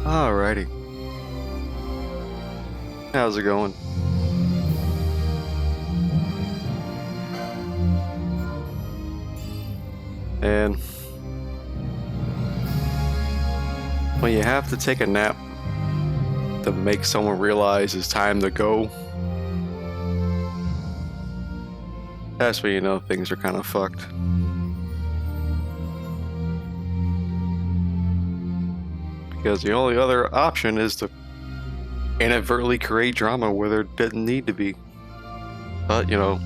Alrighty. How's it going? And when you have to take a nap to make someone realize it's time to go, that's when you know things are kind of fucked. Because the only other option is to inadvertently create drama where there didn't need to be. But, you know,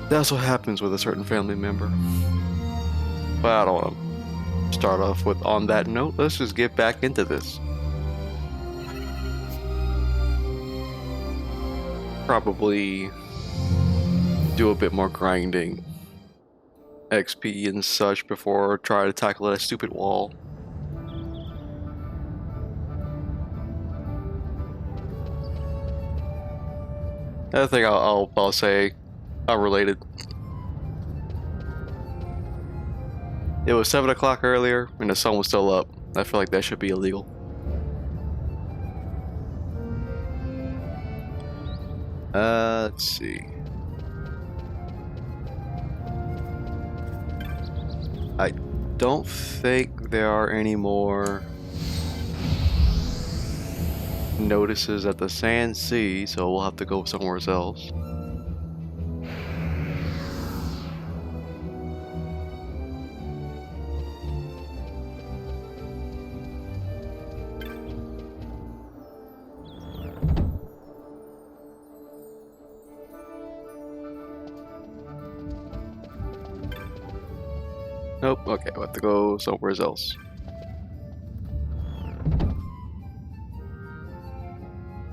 that's what happens with a certain family member. But I don't want to start off with on that note. Let's just get back into this. Probably do a bit more grinding, XP and such before try to tackle that stupid wall. I think I'll say unrelated. It was 7 o'clock earlier and the sun was still up. I feel like that should be illegal. Let's see. I don't think there are any more notices at the Sand Sea, so we'll have to go somewhere else. Nope, okay, we'll have to go somewhere else.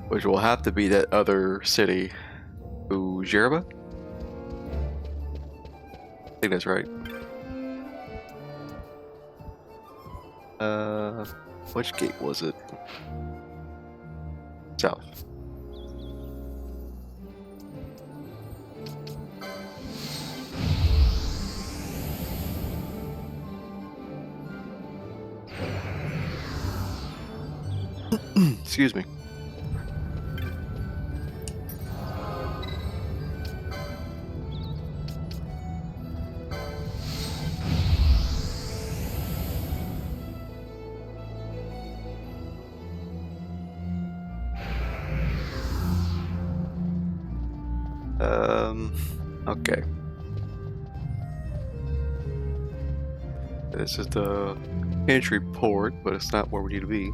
Which will have to be that other city. Ujerba? I think that's right. Which gate was it? South. Excuse me. Okay. This is the entry port, but it's not where we need to be.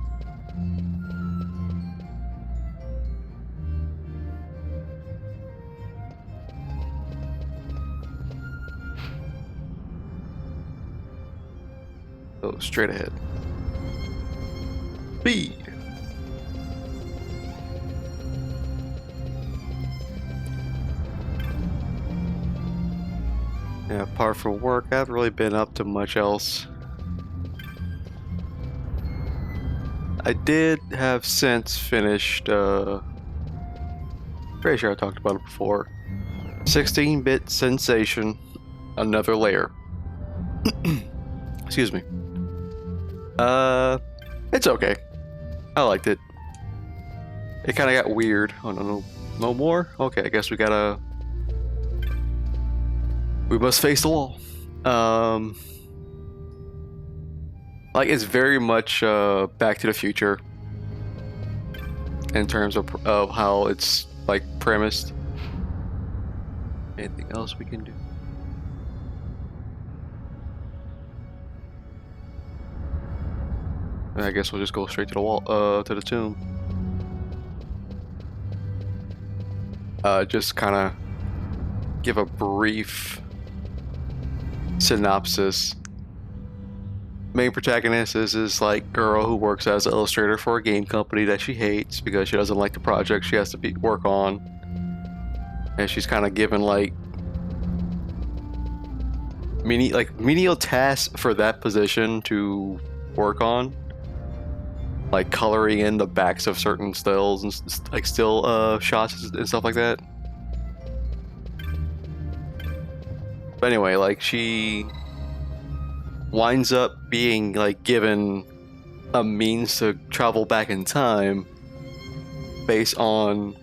So straight ahead. Speed. Yeah, apart from work, I haven't really been up to much else. I did have since finished, pretty sure I talked about it before. 16-bit Sensation, Another Layer. Excuse me. It's okay. I liked it. It kind of got weird. Oh, no more? Okay, I guess we must face the wall. Like, it's very much Back to the Future in terms of how it's like premised. Anything else we can do? I guess we'll just go straight to the wall, to the tomb. Just kind of give a brief synopsis. Main protagonist is this like girl who works as an illustrator for a game company that she hates because she doesn't like the project she has to work on, and she's kind of given like menial tasks for that position to work on, like coloring in the backs of certain stills and like still shots and stuff like that. But anyway, like she winds up being like given a means to travel back in time based on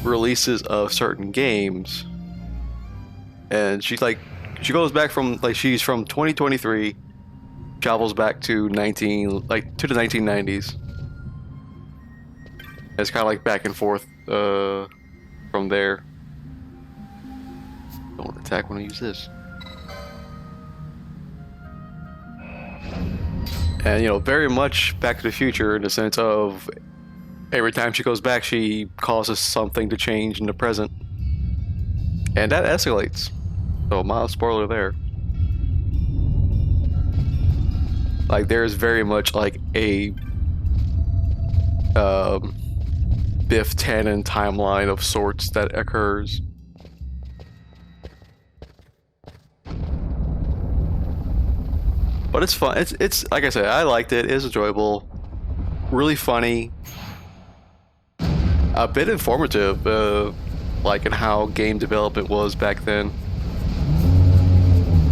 releases of certain games. And she goes back from she's from 2023, travels back to the 1990s. It's kind of like back and forth from there. Don't attack when I use this. And very much Back to the Future in the sense of every time she goes back, she causes something to change in the present, and that escalates. So mild spoiler there. Like there's very much like a Biff Tannen timeline of sorts that occurs. But it's fun. It's like I said, I liked it. It's enjoyable, really funny, a bit informative, like in how game development was back then,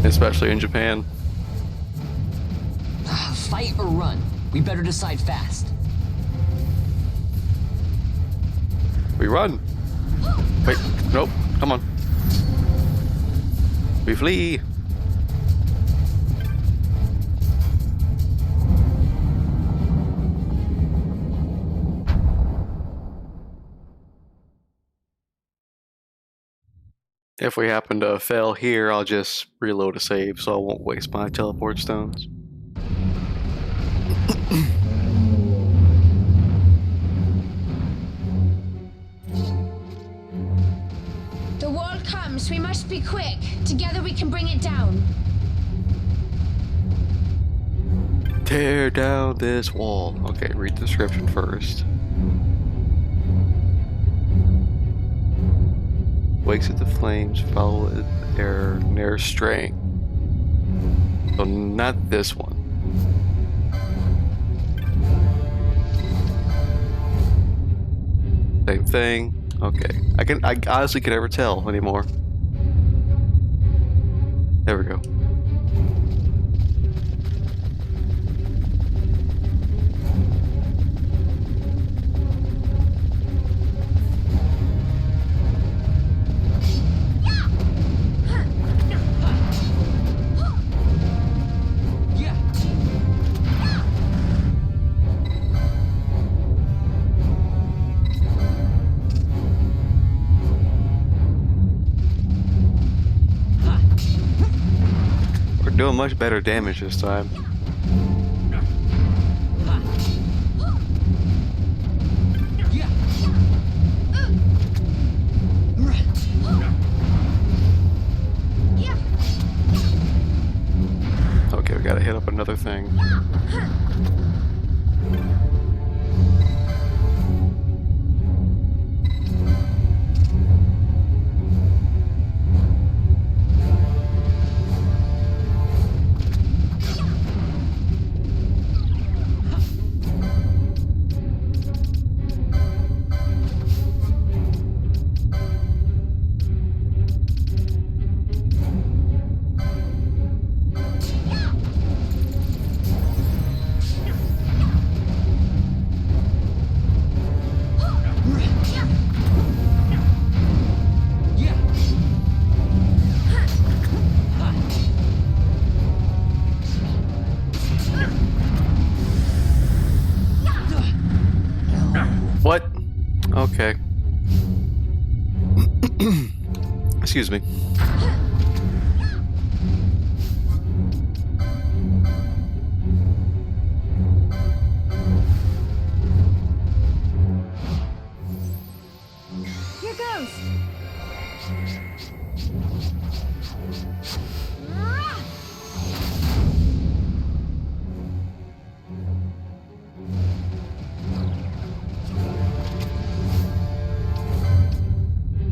especially in Japan. Fight or run? We better decide fast. We run. Wait, nope. Come on. We flee. If we happen to fail here, I'll just reload a save so I won't waste my teleport stones. The wall comes. We must be quick. Together we can bring it down. Tear down this wall. Okay, read the description first. Wakes at the flames, follow their straying. So not this one. Same thing. Okay. I honestly can never tell anymore. There we go. Doing much better damage this time. Okay, we gotta hit up another thing. What? Okay. Excuse me. Here goes.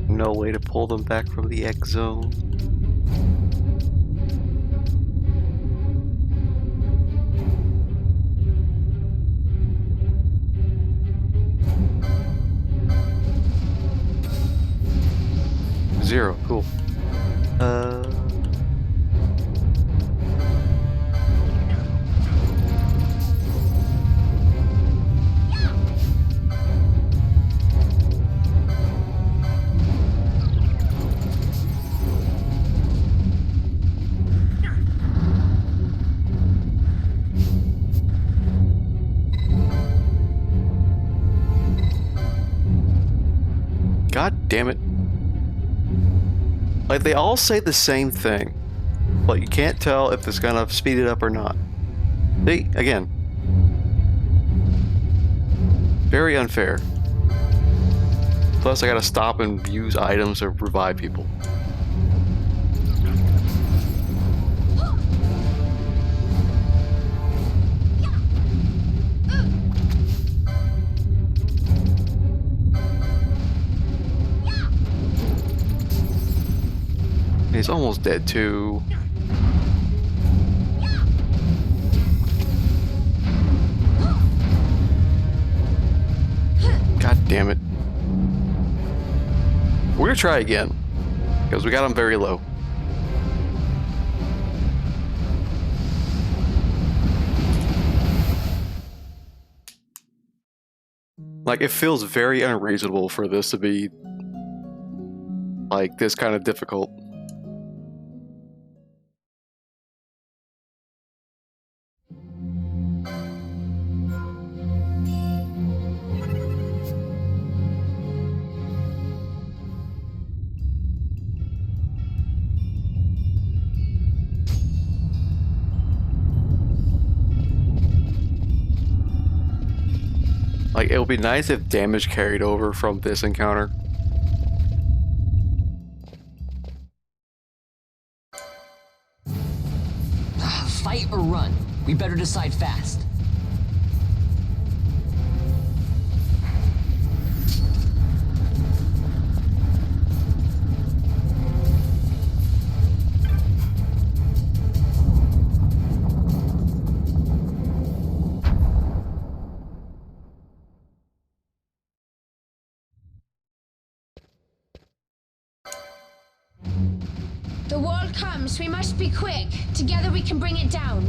No way to pull them back from the X zone. Zero, cool. damn it. Like, they all say the same thing, but you can't tell if it's gonna speed it up or not. See, again. Very unfair. Plus, I gotta stop and use items to revive people. He's almost dead too. God damn it. We're gonna try again, because we got him very low. Like, it feels very unreasonable for this to be like this kind of difficult. Like, it would be nice if damage carried over from this encounter. Fight or run? We better decide fast. The wall comes. We must be quick. Together we can bring it down.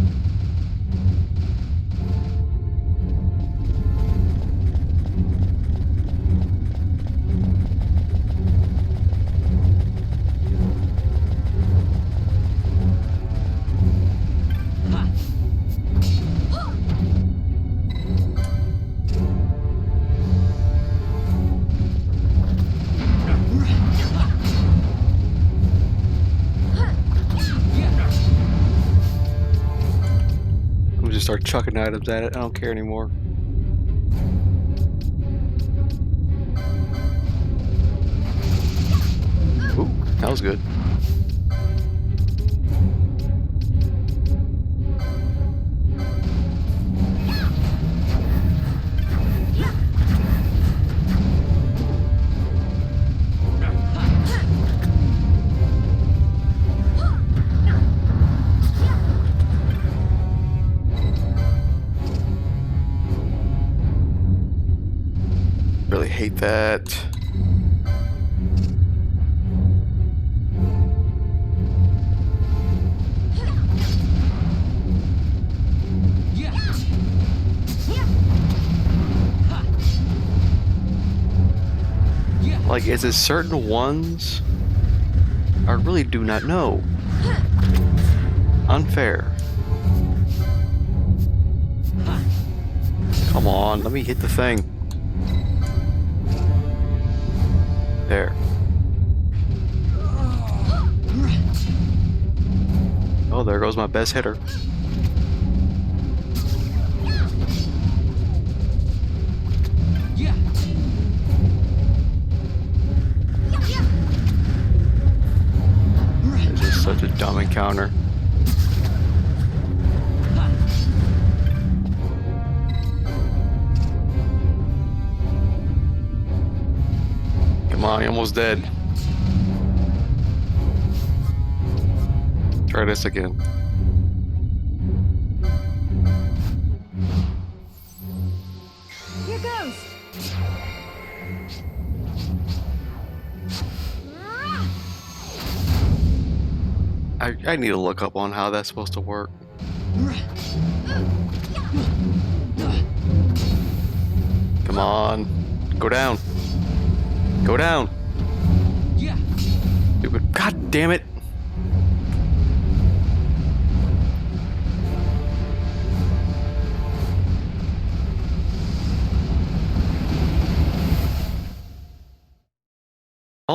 Start chucking items at it. I don't care anymore. Ooh, that was good. Really hate that. Like, is it certain ones? I really do not know. Unfair. Come on, let me hit the thing. There. Oh, there goes my best hitter. This is such a dumb encounter. Come on, you're almost dead. Try this again. Here goes. I need to look up on how that's supposed to work. Come on. Go down. Go down. Stupid. God damn it.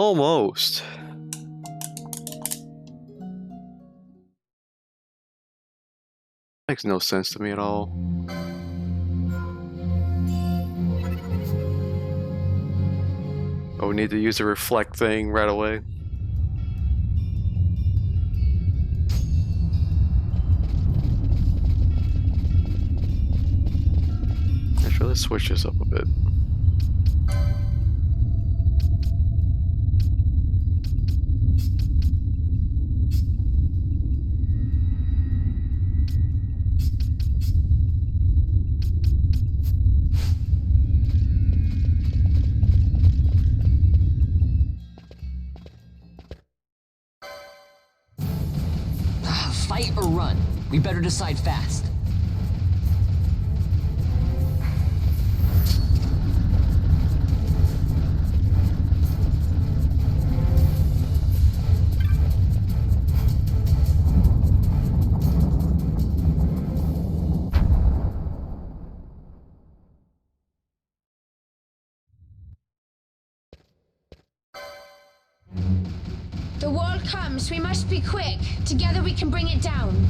Almost. Makes no sense to me at all. Oh, we need to use the reflect thing right away. Actually, let's switch this up a bit. Fight or run? We better decide fast. The wall comes. We must be quick. Together we can bring it down.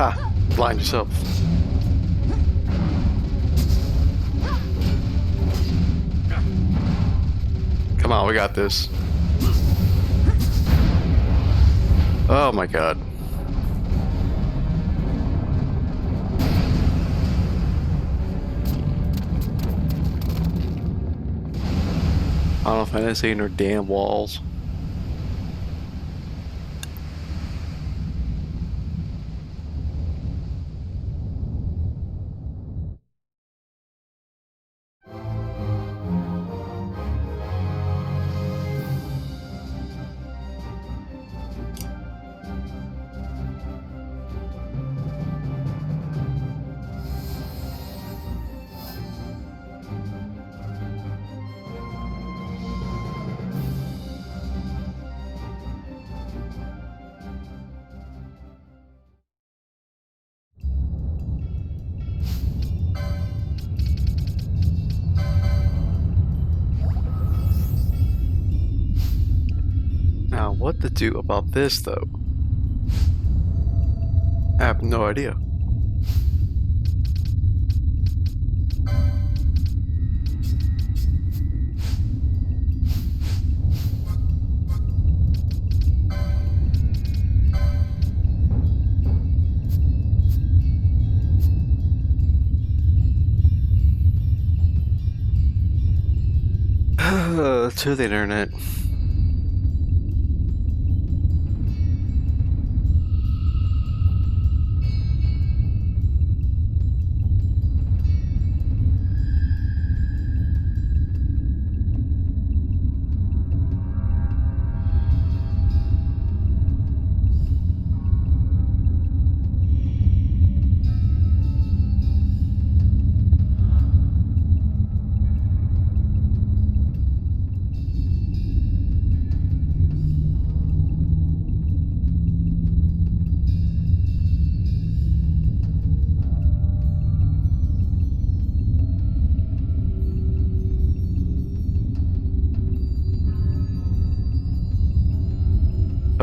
Ah, blind yourself. Come on, we got this. Oh my god. I don't know if I didn't see any damn walls. Now, what to do about this, though? I have no idea. To the internet.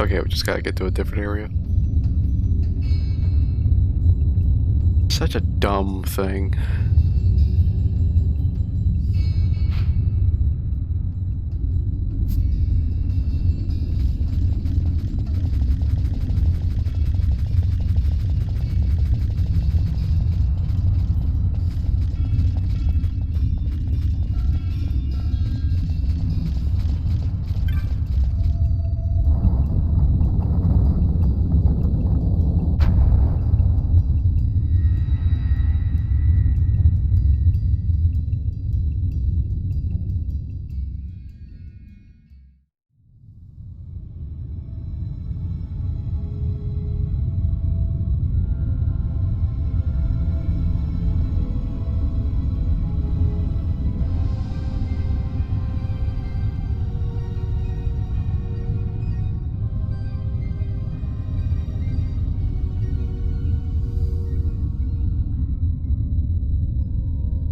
Okay, we just gotta get to a different area. Such a dumb thing.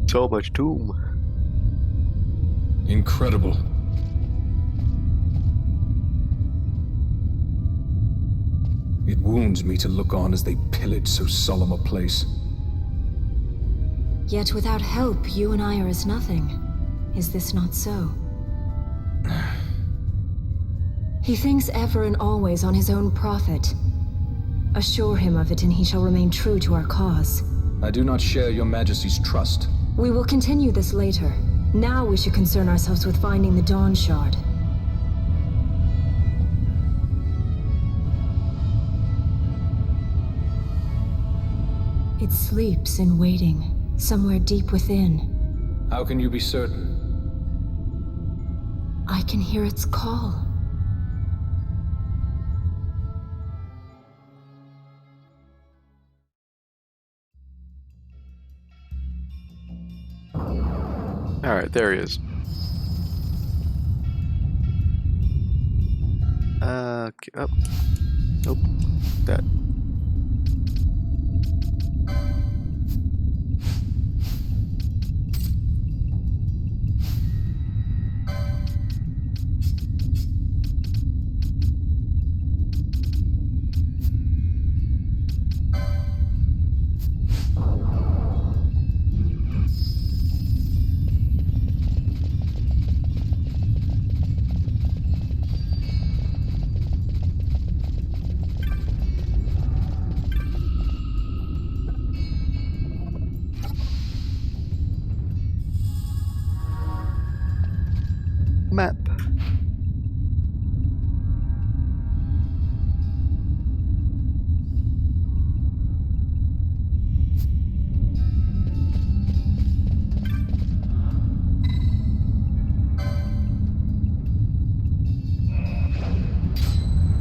So much doom. Incredible. It wounds me to look on as they pillage so solemn a place. Yet without help, you and I are as nothing. Is this not so? He thinks ever and always on his own profit. Assure him of it and he shall remain true to our cause. I do not share your majesty's trust. We will continue this later. Now we should concern ourselves with finding the Dawn Shard. It sleeps in waiting, somewhere deep within. How can you be certain? I can hear its call. Alright, there he is. Okay, oh. Nope. That. Map.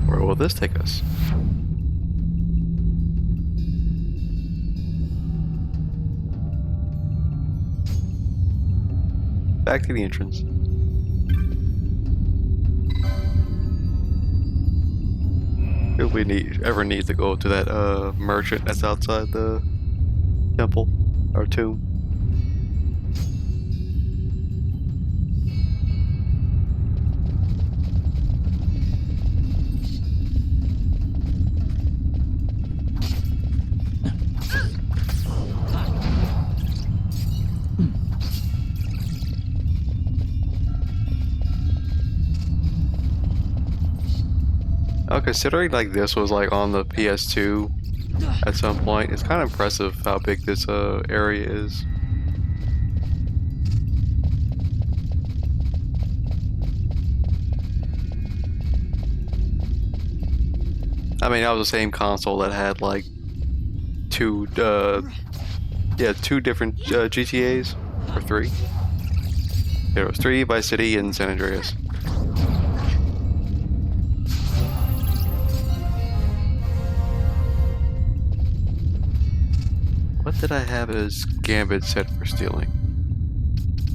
Where will this take us? Back to the entrance. If we ever need to go to that merchant that's outside the temple or tomb. Considering like this was like on the PS2 at some point, it's kind of impressive how big this area is. I mean, that was the same console that had like two different GTAs, or three. There was 3, Vice City and San Andreas. What did I have as Gambit set for stealing?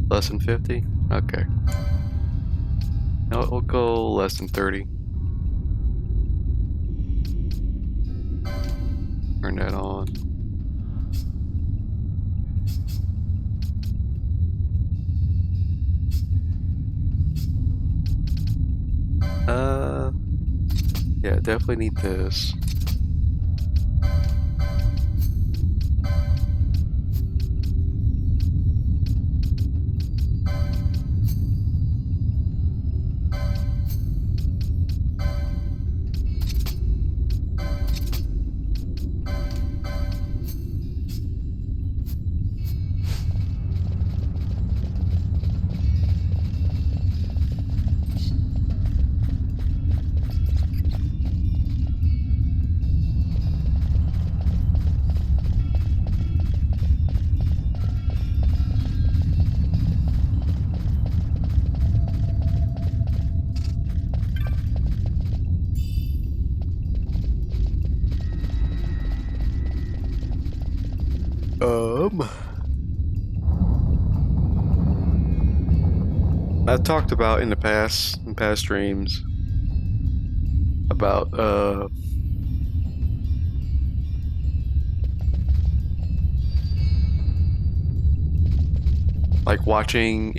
Less than 50? Okay. No, we'll go less than 30. Turn that on. Yeah, definitely need this. I've talked about in past streams about like watching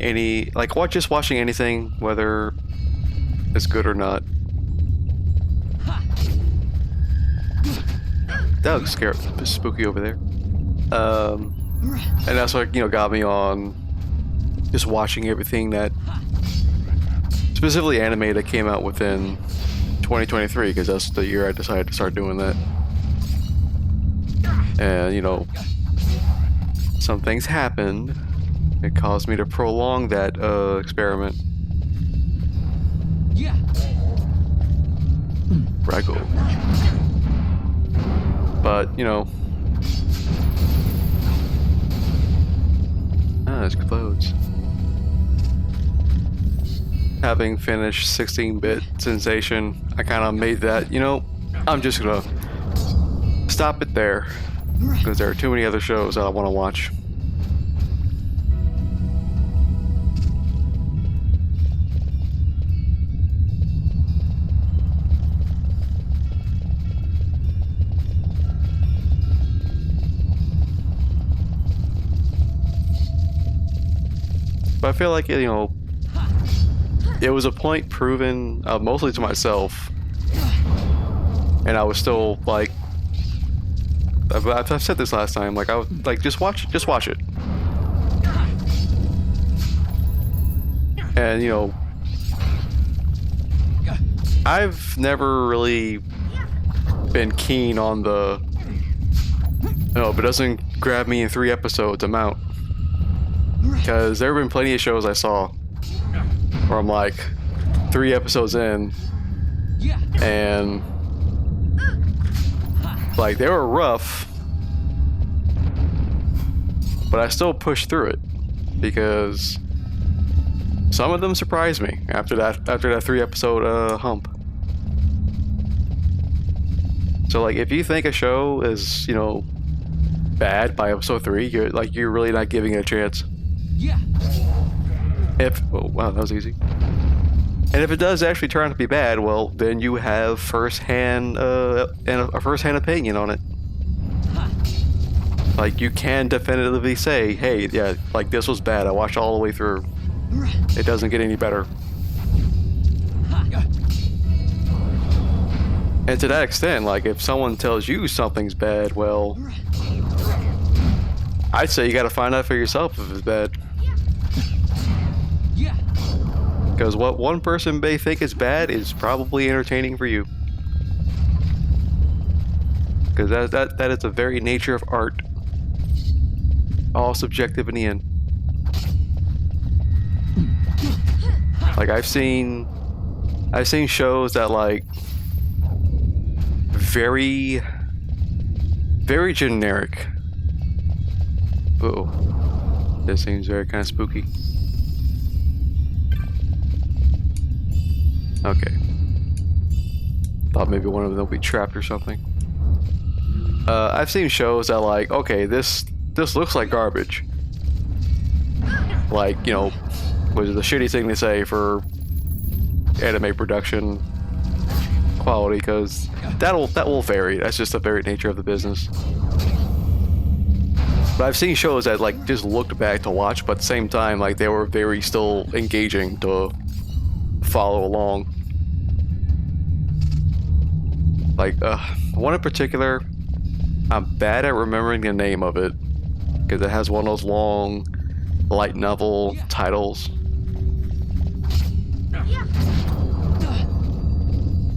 just watching anything, whether it's good or not. That looks scary, spooky over there. And that's what, got me on just watching everything that specifically anime that came out within 2023, because that's the year I decided to start doing that. And some things happened. It caused me to prolong that experiment. Yeah. Brago. But it's clothes. Having finished 16-bit Sensation, I kind of made that, I'm just gonna stop it there, because there are too many other shows that I want to watch. But I feel like, it was a point proven mostly to myself, and I was still like, I've said this last time, like I was like, just watch it. And I've never really been keen on the, if it doesn't grab me in 3 episodes, I'm out. Because there have been plenty of shows I saw where I'm like 3 episodes in, and like they were rough, but I still pushed through it because some of them surprised me after that 3-episode hump. So like, if you think a show is bad by episode 3, you're really not giving it a chance. Yeah. Oh wow, that was easy. And if it does actually turn out to be bad, well, then you have first-hand a first-hand opinion on it. Like, you can definitively say, hey, yeah, like this was bad. I watched all the way through. It doesn't get any better. And to that extent, like, if someone tells you something's bad, well, I'd say you gotta find out for yourself if it's bad. Because what one person may think is bad is probably entertaining for you. Because that is the very nature of art. All subjective in the end. Like, I've seen shows that, like, very generic. Uh-oh. This seems very kind of spooky. Okay. Thought maybe one of them will be trapped or something. I've seen shows that, like, okay, this looks like garbage. Like, which is the shitty thing to say for anime production quality, because that will vary. That's just the very nature of the business. But I've seen shows that, like, just looked bad to watch, but at the same time, like, they were very still engaging to follow along. Like, one in particular, I'm bad at remembering the name of it because it has one of those long light novel titles.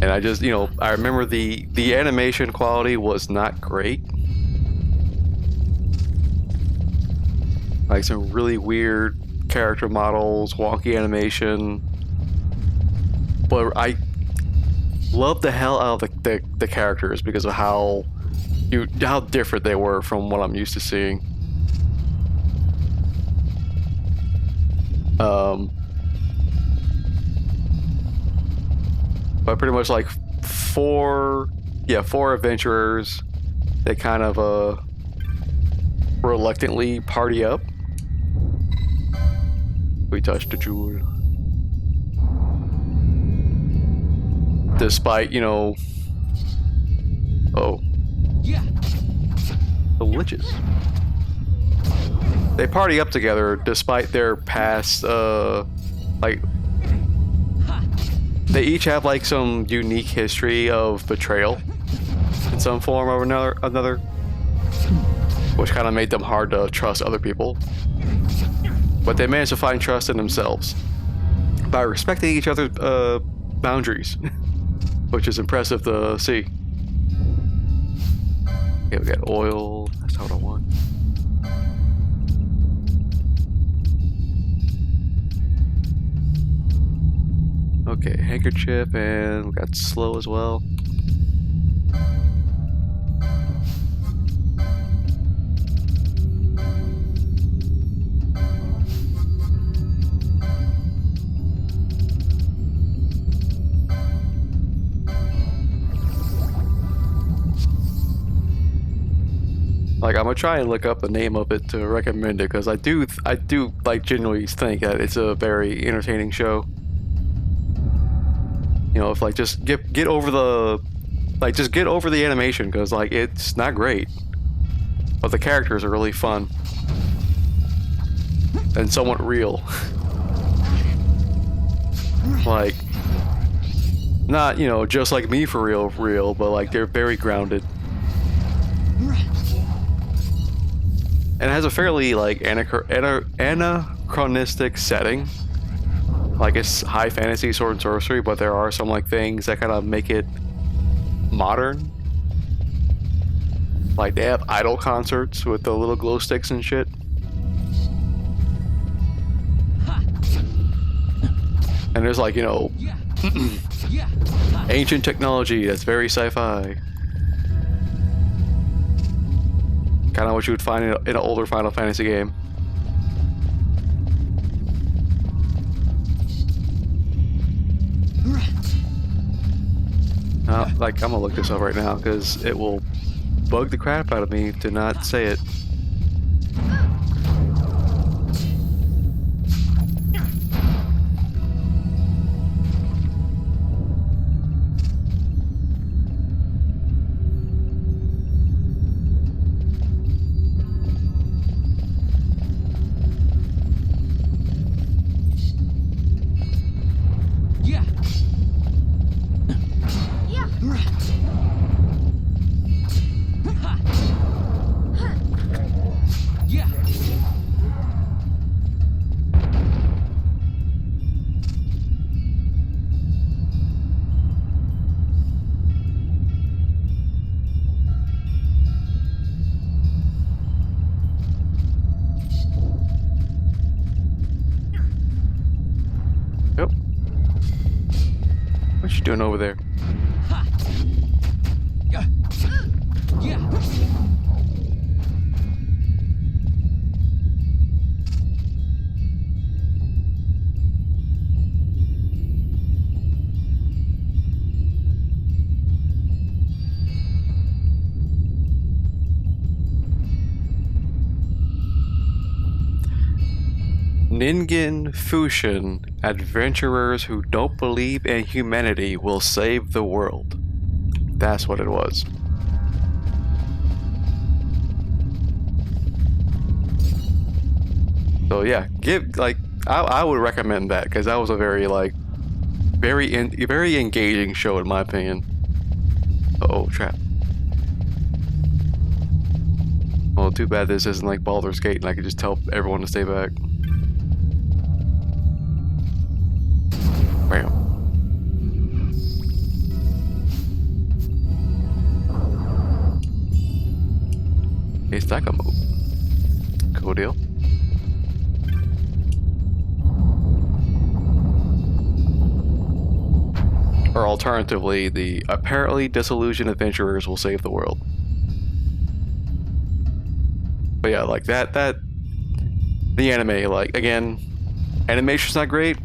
And I just, I remember the animation quality was not great. Like some really weird character models, wonky animation. But I love the hell out of the characters because of how different they were from what I'm used to seeing. But pretty much like four adventurers. They kind of reluctantly party up. We touched a jewel. Despite, oh. Yeah. The witches. They party up together despite their past, like, they each have like some unique history of betrayal in some form or another, which kind of made them hard to trust other people. But they managed to find trust in themselves by respecting each other's boundaries, which is impressive to see. Okay, we got oil. That's not what I want. Okay, handkerchief, and we got slow as well. Like, I'm gonna try and look up the name of it to recommend it because I do like genuinely think that it's a very entertaining show. If like just get over the animation because like it's not great, but the characters are really fun and somewhat real. Like, not just like me for real, but like they're very grounded. And it has a fairly like anachronistic setting. Like it's high fantasy, sword and sorcery, but there are some like things that kind of make it modern. Like they have idol concerts with the little glow sticks and shit. And there's like, ancient technology that's very sci-fi. Kind of what you would find in an older Final Fantasy game. Like, I'm gonna look this up right now because it will bug the crap out of me to not say it. Yep. What you doing over there? Ningen Fushin, adventurers who don't believe in humanity will save the world. That's what it was. So yeah, I would recommend that because that was a very very engaging show in my opinion. Oh, trap. Well, too bad this isn't like Baldur's Gate and I could just tell everyone to stay back. Bam. Hey, stack a move. Cool deal. Or alternatively, the apparently disillusioned adventurers will save the world. But yeah, like that the anime, like, again, animation's not great,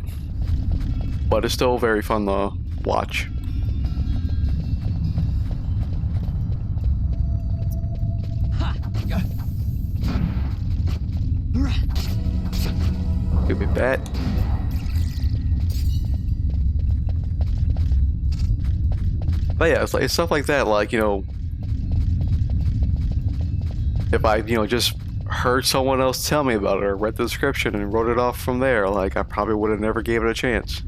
but it's still very fun to watch. Stupid bat. But yeah, it's stuff like that, like, you know, if I, you know, just heard someone else tell me about it or read the description and wrote it off from there, like, I probably would have never gave it a chance.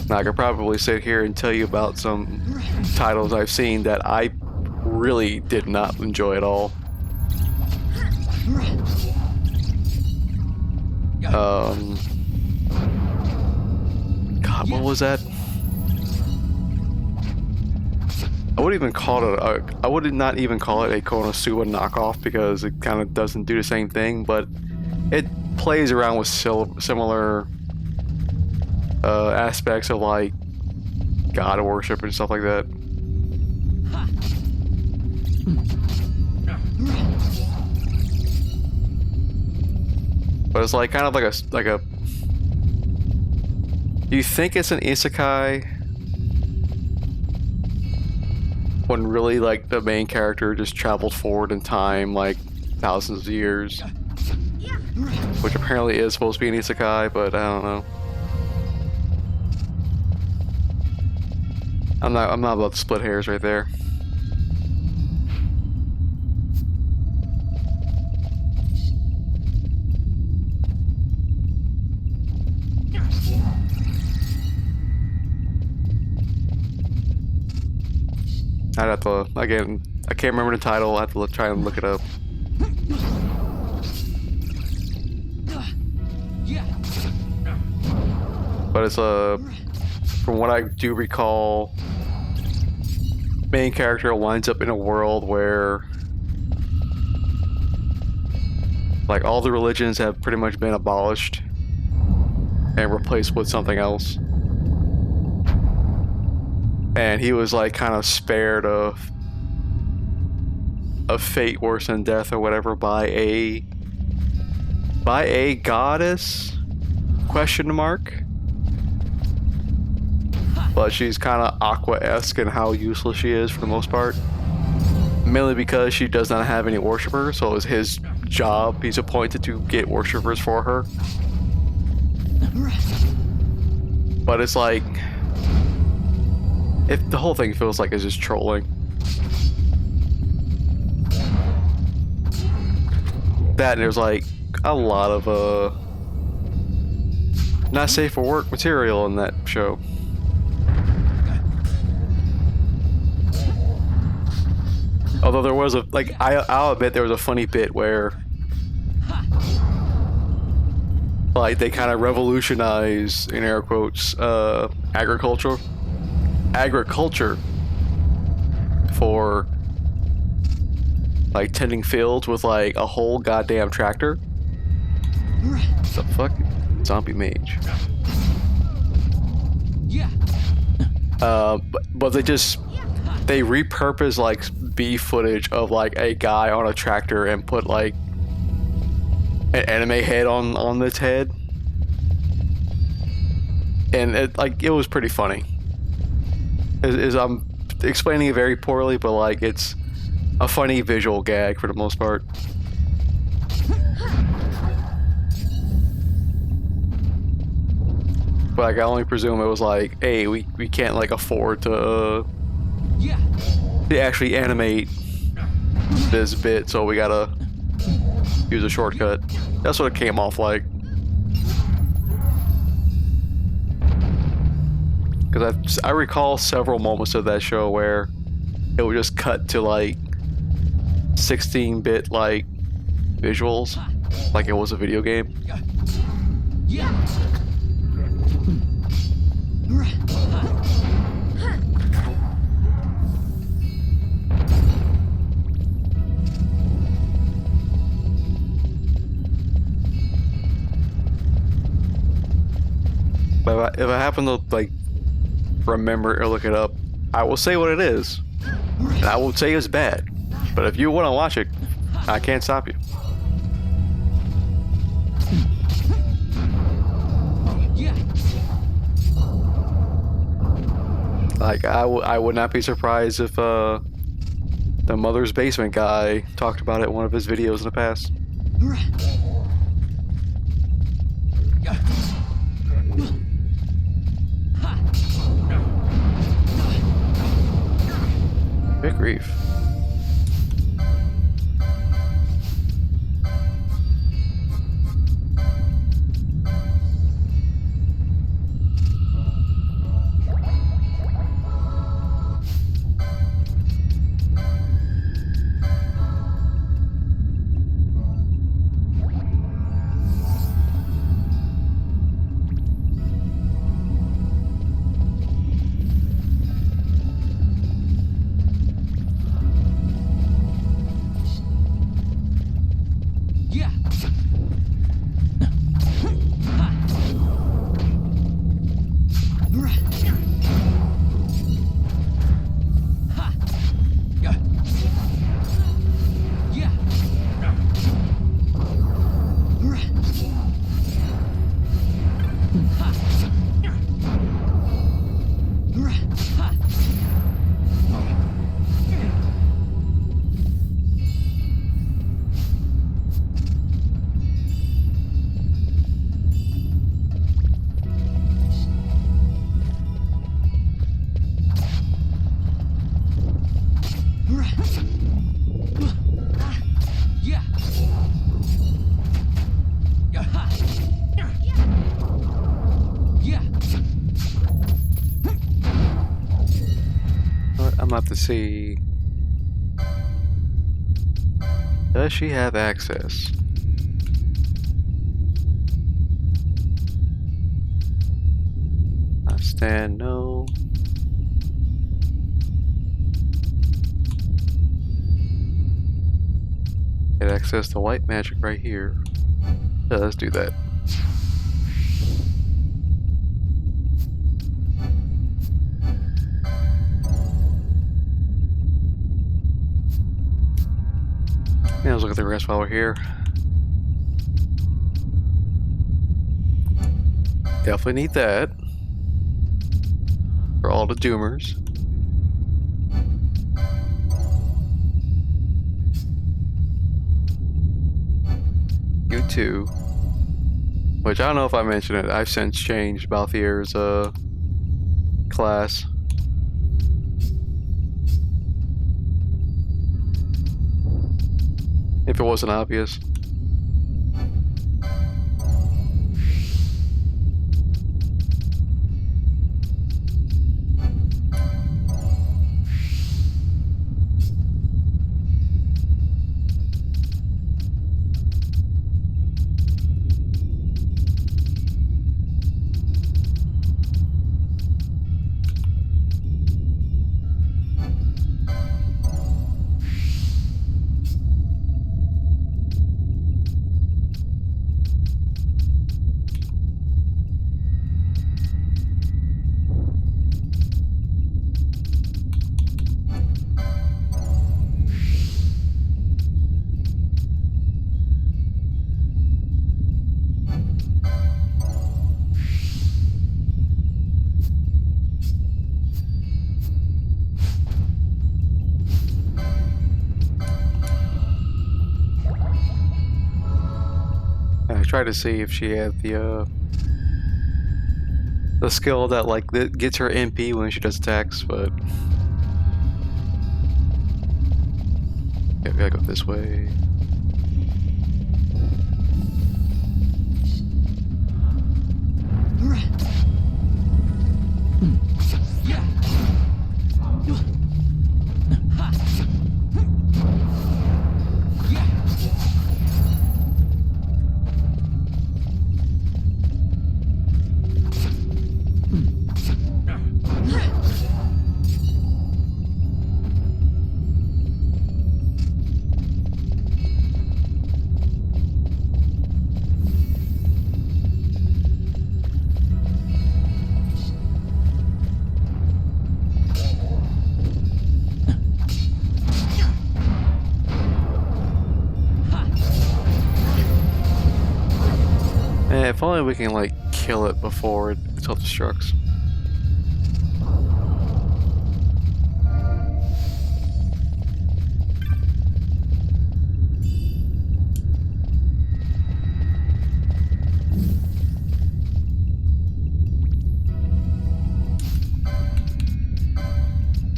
Now, I could probably sit here and tell you about some titles I've seen that I really did not enjoy at all. God, what was that? I would even call it I would not even call it a Konosuba knockoff because it kind of doesn't do the same thing, but it plays around with similar aspects of like god worship and stuff like that. But it's like kind of like a you think it's an isekai when really like the main character just traveled forward in time like thousands of years, which apparently is supposed to be an isekai, but I don't know. I'm not about to split hairs right there. I'd have to, again, I can't remember the title, I have to try and look it up. But it's from what I do recall, main character winds up in a world where like all the religions have pretty much been abolished and replaced with something else. And he was like kind of spared of fate worse than death or whatever by a goddess ? But she's kind of Aqua-esque in how useless she is for the most part. Mainly because she does not have any worshippers, so it's his job. He's appointed to get worshippers for her. But it's like, the whole thing feels like it's just trolling. That and there's like a lot of not safe for work material in that show. Although there was I'll admit there was a funny bit where like they kind of revolutionized, in air quotes, agriculture for like tending fields with like a whole goddamn tractor. What the fuck? Zombie mage. But they repurpose like B footage of like a guy on a tractor and put like an anime head on its head, and it was pretty funny. I'm explaining it very poorly, but like it's a funny visual gag for the most part. But like, I only presume it was like, hey, we can't like afford to actually animate this bit, so we gotta use a shortcut. That's what it came off like. Because I recall several moments of that show where it would just cut to like 16-bit like visuals, like it was a video game. But if I happen to like remember or look it up, I will say what it is, and I won't say it's bad. But if you want to watch it, I can't stop you. Like I would not be surprised if the Mother's Basement guy talked about it in one of his videos in the past. Big grief. I'm about to see. Does she have access? I stand no. Get access to white magic right here. Yeah, let's do that. Yeah, let's look at the rest while we're here. Definitely need that for all the doomers. You too. Which I don't know if I mentioned it. I've since changed Balthier's class. If it wasn't obvious. I tried to see if she had the skill that like gets her MP when she does attacks, but yeah, we gotta go this way. If only we can, like, kill it before it self-destructs.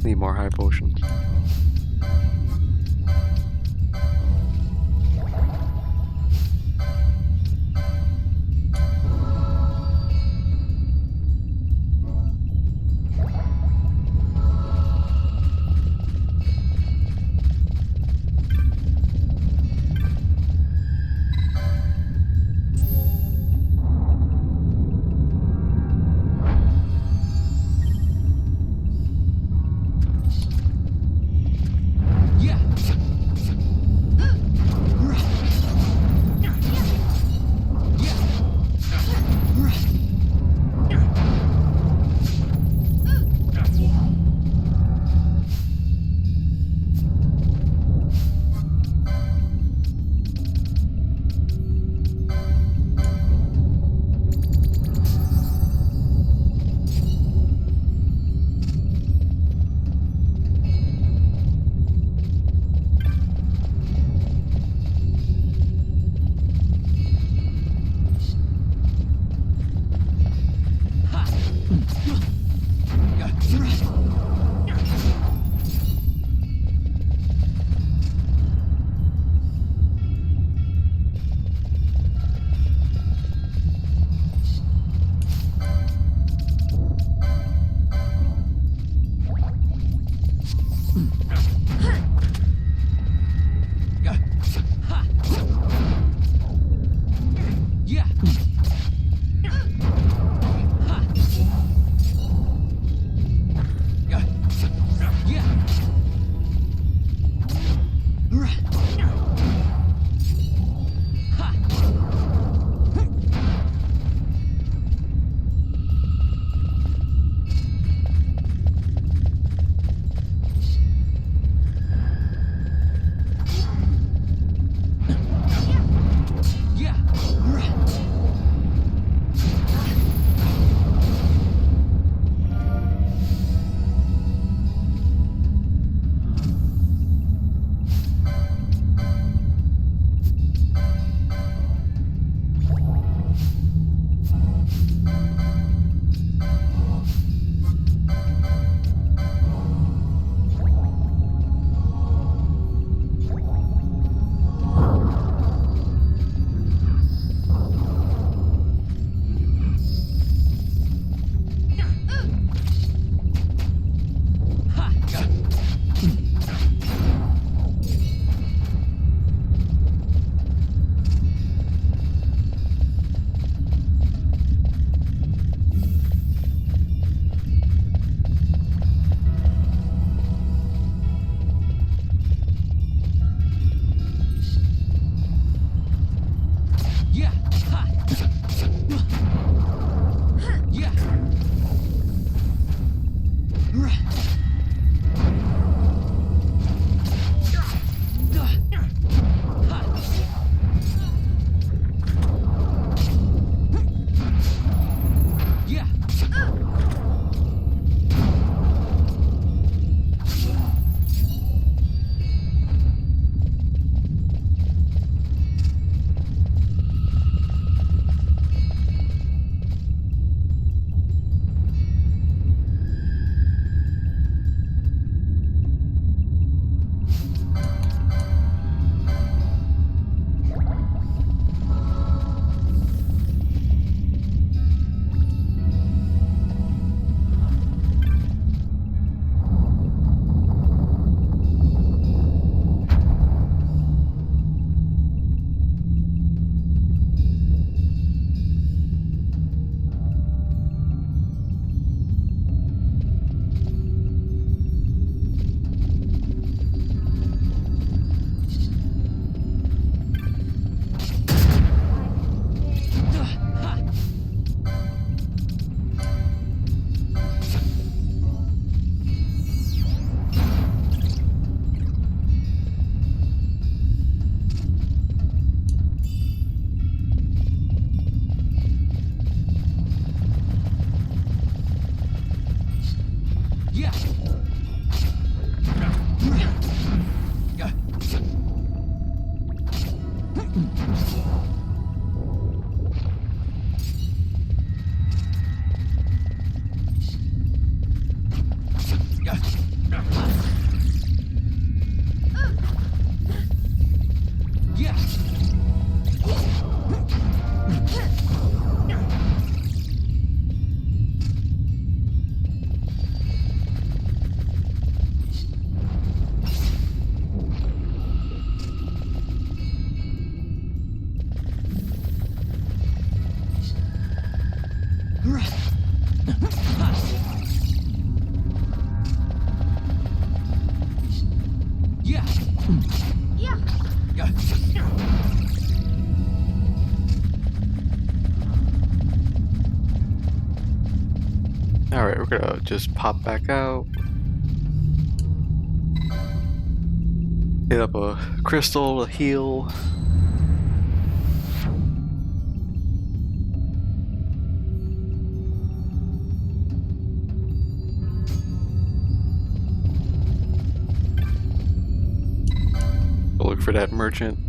Need more high potions. Alright, we're gonna just pop back out. Hit up a crystal, a heal. Go look for that merchant.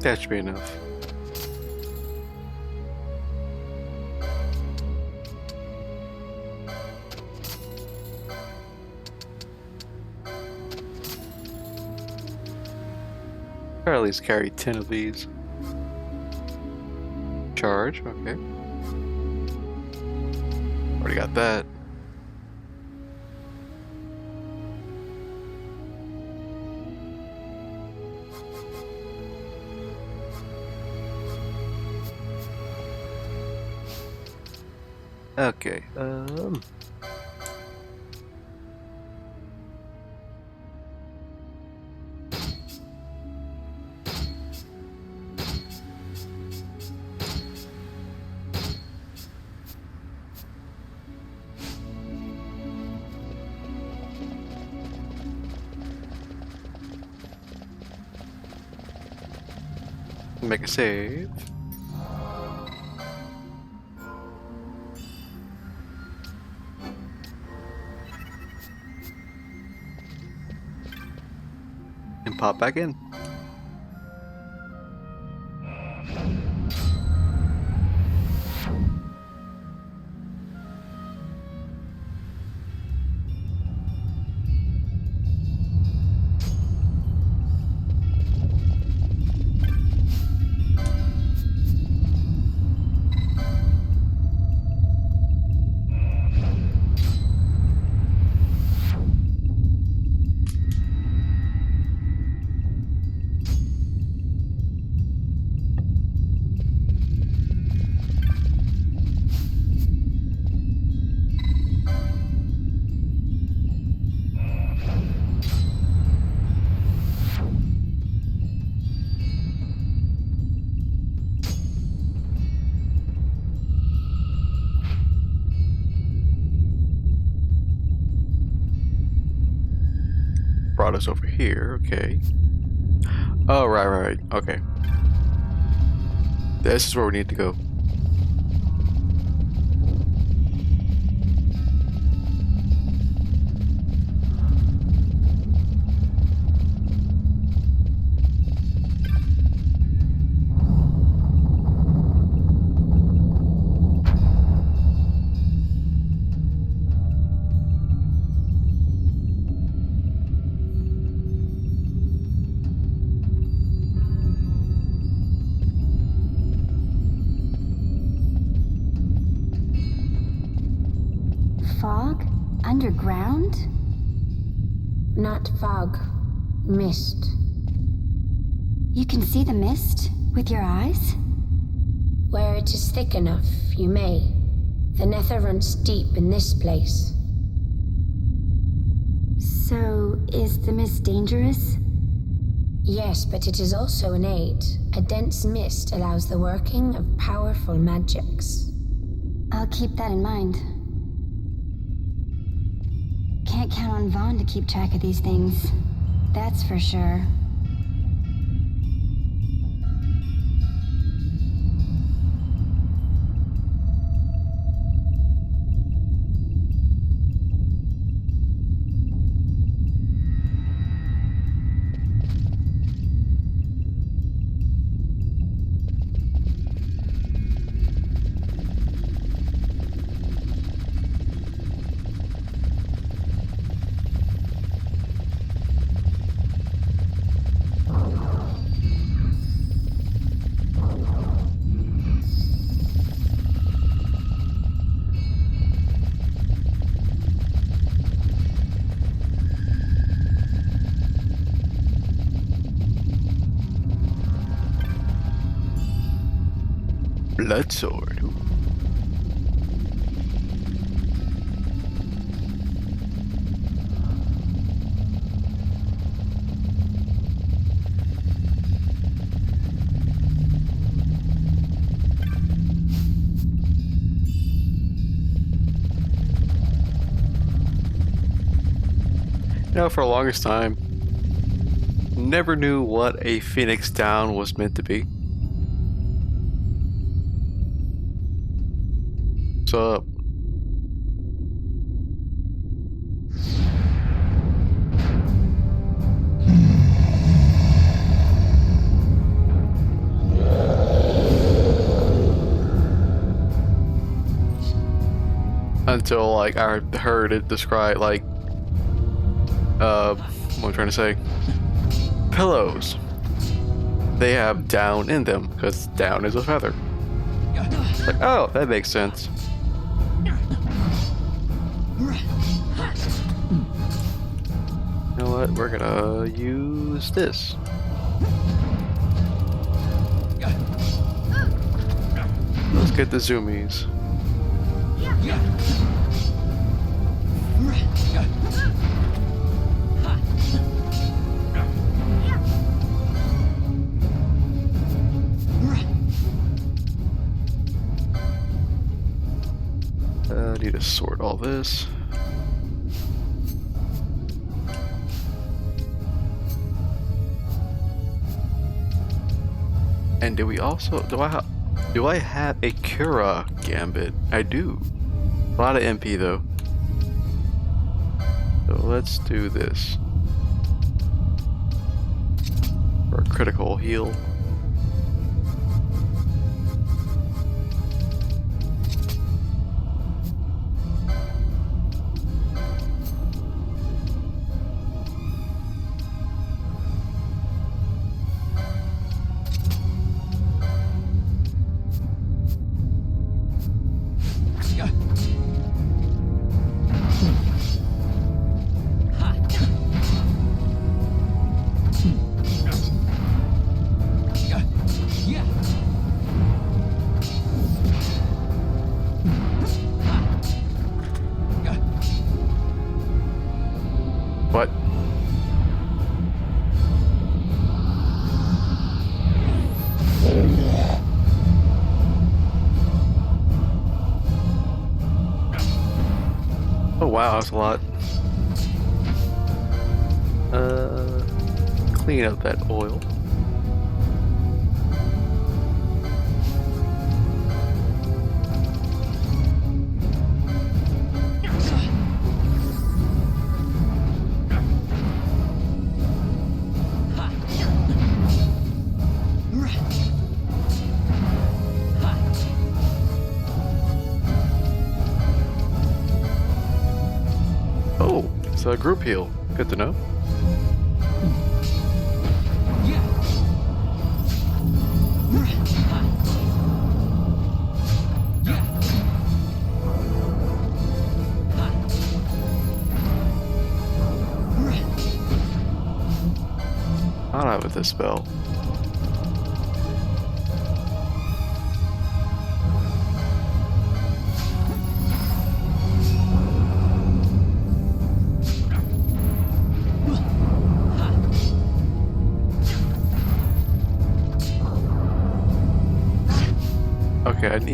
That should be enough. Or at least carry 10 of these. Charge, okay. Already got that. Okay, make a save. And pop back in. Brought us over here, okay. Oh, right, okay. This is where we need to go. Fog? Underground? Not fog. Mist. You can see the mist with your eyes? Where it is thick enough, you may. The nether runs deep in this place. So, is the mist dangerous? Yes, but it is also innate. A dense mist allows the working of powerful magics. I'll keep that in mind. Can't count on Vaughn to keep track of these things. That's for sure. Blood sword. Ooh. You know, for the longest time, never knew what a Phoenix Down was meant to be. What's up? Until like I heard it described like what am I trying to say? Pillows. They have down in them because down is a feather. Like, oh, that makes sense. You know what? We're gonna use this. Let's get the zoomies. I need to sort all this. And do we also do I have a Cura Gambit? I do. A lot of MP though. So let's do this. For a critical heal. What? Oh wow, that's a lot. Clean up that oil. Oh, it's a group heal. Good to know. I don't have with this spell.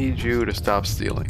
need you to stop stealing.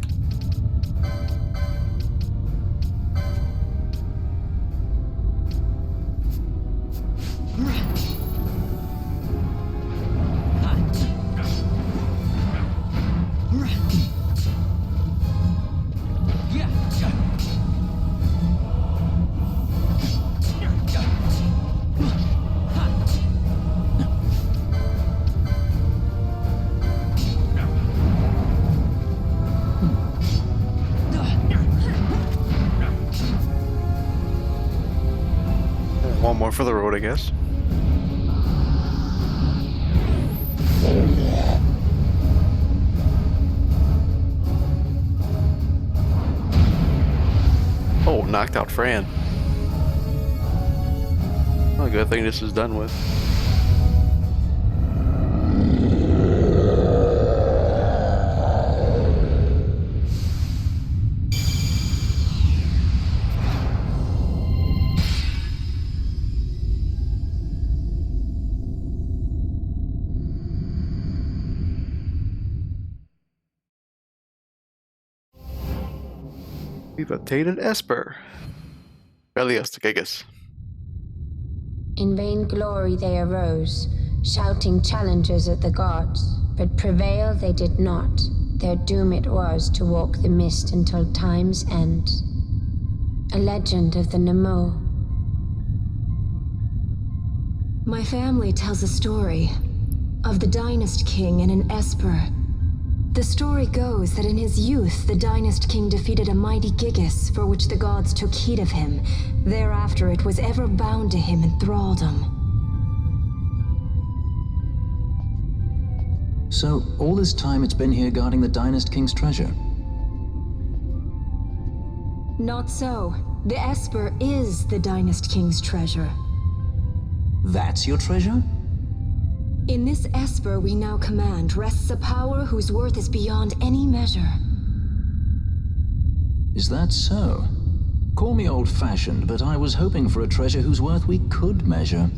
One more for the road, I guess. Oh, knocked out Fran. Well, good thing this is done with. We've obtained Esper. Belios to Gigas. In vain glory they arose, shouting challenges at the gods, but prevail they did not. Their doom it was to walk the mist until time's end. A legend of the Nemo. My family tells a story of the Dynast King and an Esper. The story goes that in his youth, the Dynast King defeated a mighty Gigas, for which the gods took heed of him. Thereafter, it was ever bound to him in thraldom. So, all this time it's been here guarding the Dynast King's treasure? Not so. The Esper is the Dynast King's treasure. That's your treasure? In this Esper we now command rests a power whose worth is beyond any measure. Is that so? Call me old-fashioned, but I was hoping for a treasure whose worth we could measure.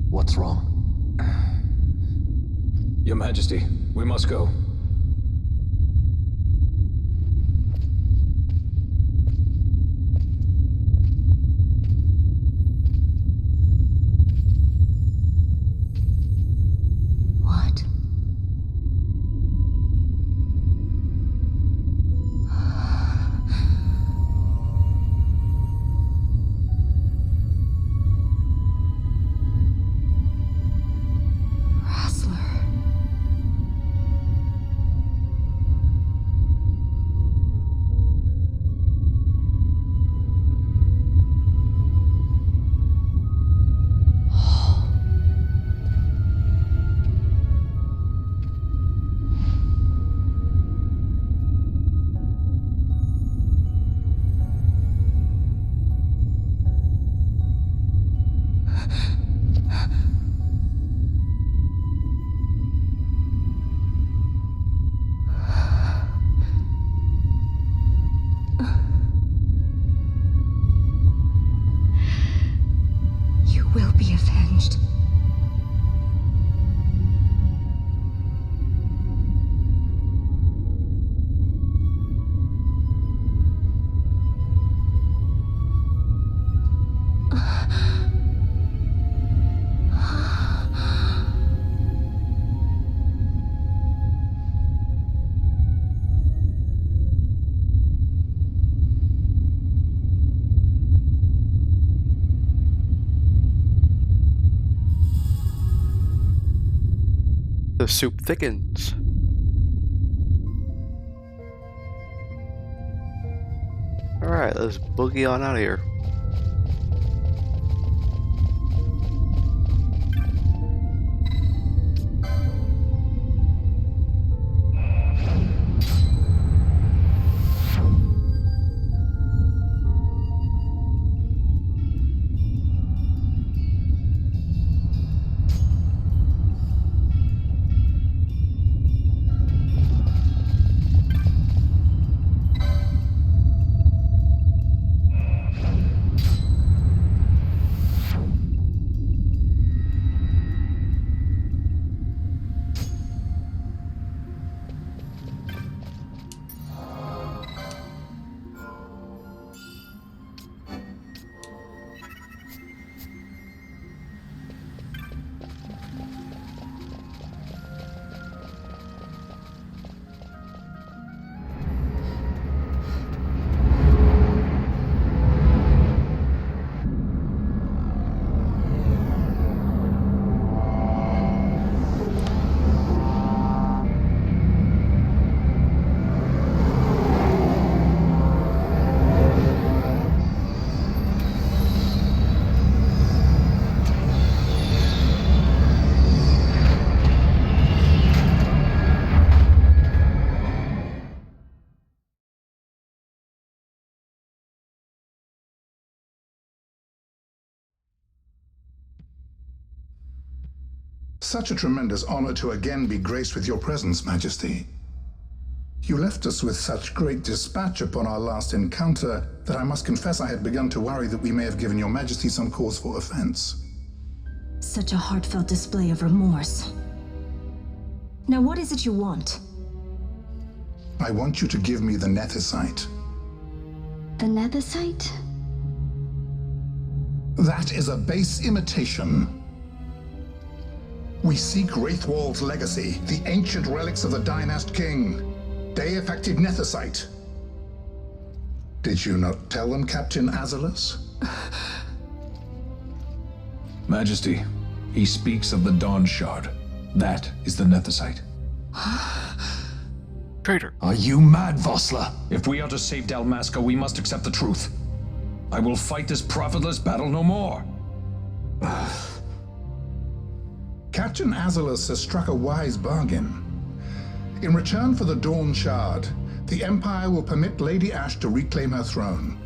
What's wrong? Your Majesty, we must go. What? The soup thickens. Alright, let's boogie on out of here. Such a tremendous honor to again be graced with your presence, Majesty. You left us with such great dispatch upon our last encounter that I must confess I had begun to worry that we may have given your Majesty some cause for offense. Such a heartfelt display of remorse. Now what is it you want? I want you to give me the Nethicite. The Nethicite? That is a base imitation. We seek Wraithwald's legacy, the ancient relics of the Dynast King. They affected Nethicite. Did you not tell them, Captain Azalus? Majesty, he speaks of the Dawn Shard. That is the Nethicite. Traitor. Are you mad, Vossler? If we are to save Dalmasca, we must accept the truth. I will fight this profitless battle no more. Captain Azalus has struck a wise bargain. In return for the Dawn Shard, the Empire will permit Lady Ash to reclaim her throne,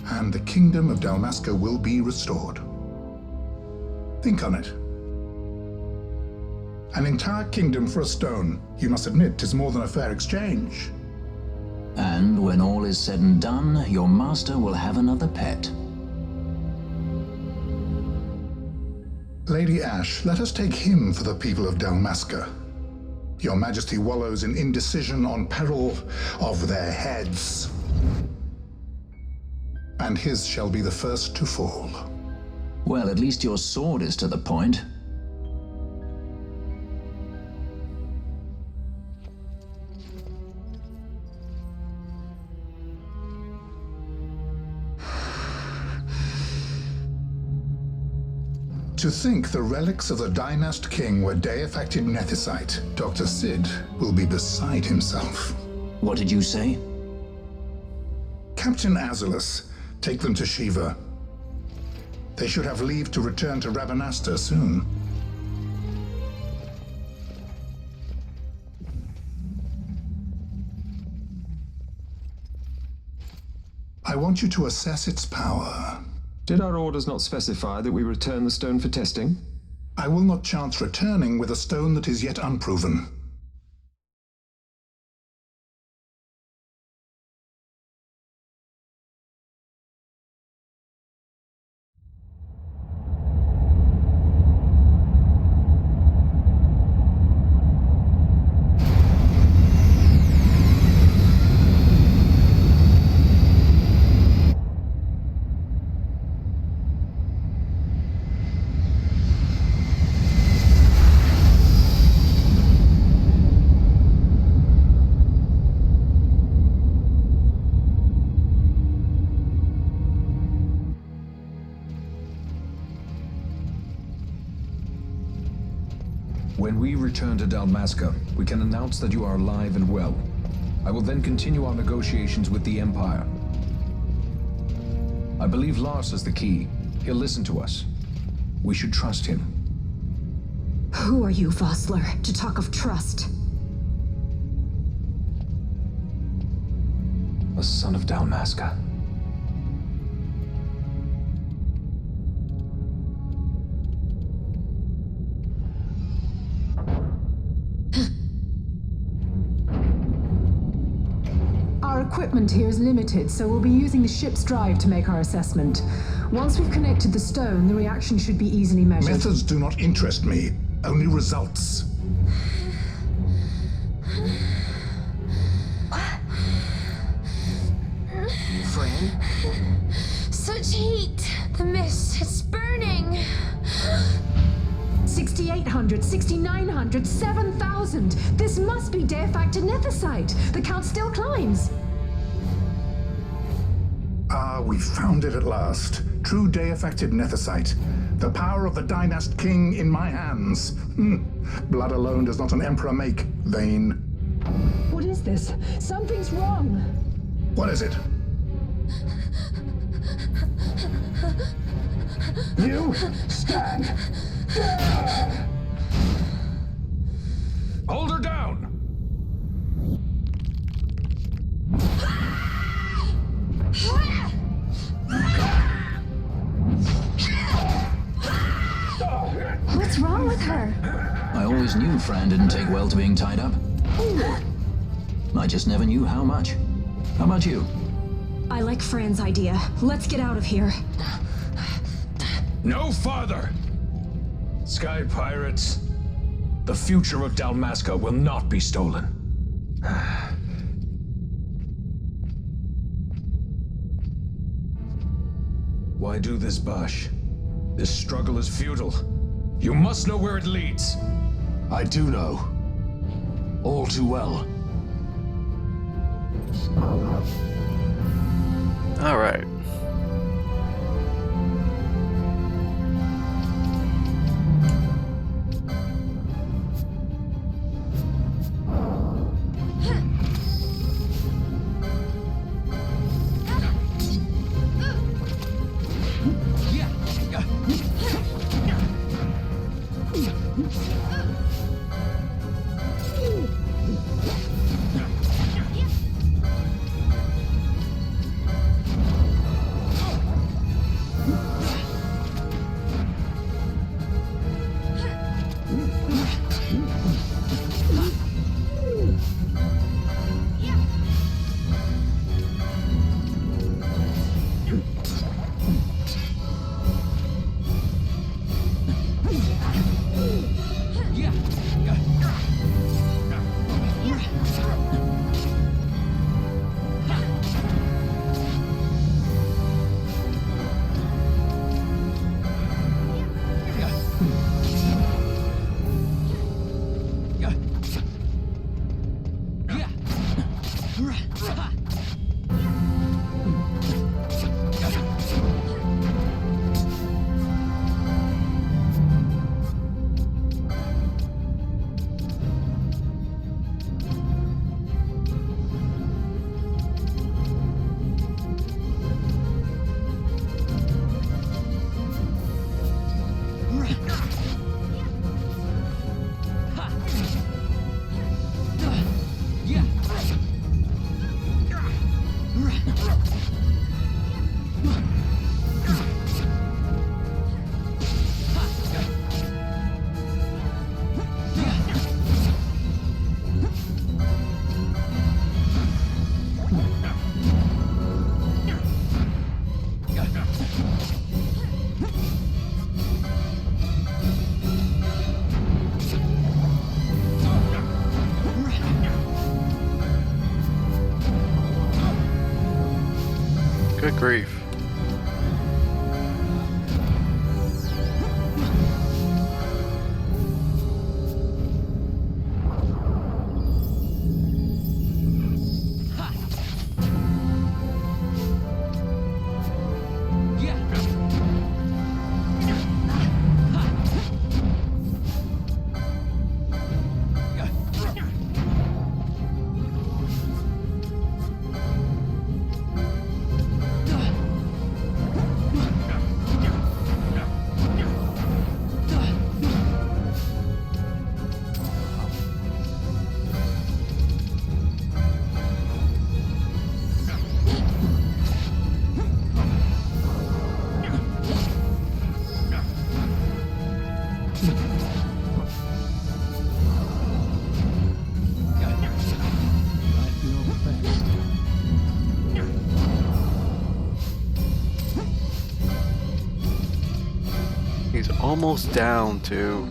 and the Kingdom of Dalmasca will be restored. Think on it. An entire kingdom for a stone. You must admit, 'tis more than a fair exchange. And when all is said and done, your master will have another pet. Lady Ash, let us take him for the people of Dalmasca. Your Majesty wallows in indecision on peril of their heads. And his shall be the first to fall. Well, at least your sword is to the point. To think the relics of the Dynast King were day-affected Nethicite, Dr. Sid will be beside himself. What did you say? Captain Azalus, take them to Shiva. They should have leave to return to Rabanastre soon. I want you to assess its power. Did our orders not specify that we return the stone for testing? I will not chance returning with a stone that is yet unproven. When we return to Dalmasca, we can announce that you are alive and well. I will then continue our negotiations with the Empire. I believe Lars is the key. He'll listen to us. We should trust him. Who are you, Vossler, to talk of trust? A son of Dalmasca. Our equipment here is limited, so we'll be using the ship's drive to make our assessment. Once we've connected the stone, the reaction should be easily measured. Methods do not interest me, only results. Fran? Such heat! The mist, it's burning! 6,800, 6,900, 7,000! This must be Deifacted Nethicite! The count still climbs! Ah, we found it at last. True Deifacted Nethicite. The power of the Dynast King in my hands. Blood alone does not an emperor make, Vayne. What is this? Something's wrong! What is it? You stand. Hold her down! What's wrong with her? I always knew Fran didn't take well to being tied up. I just never knew how much. How about you? I like Fran's idea. Let's get out of here. No farther! Sky Pirates, the future of Dalmasca will not be stolen. Why do this, Bash? This struggle is futile. You must know where it leads. I do know. All too well. All right. Good grief. almost down to.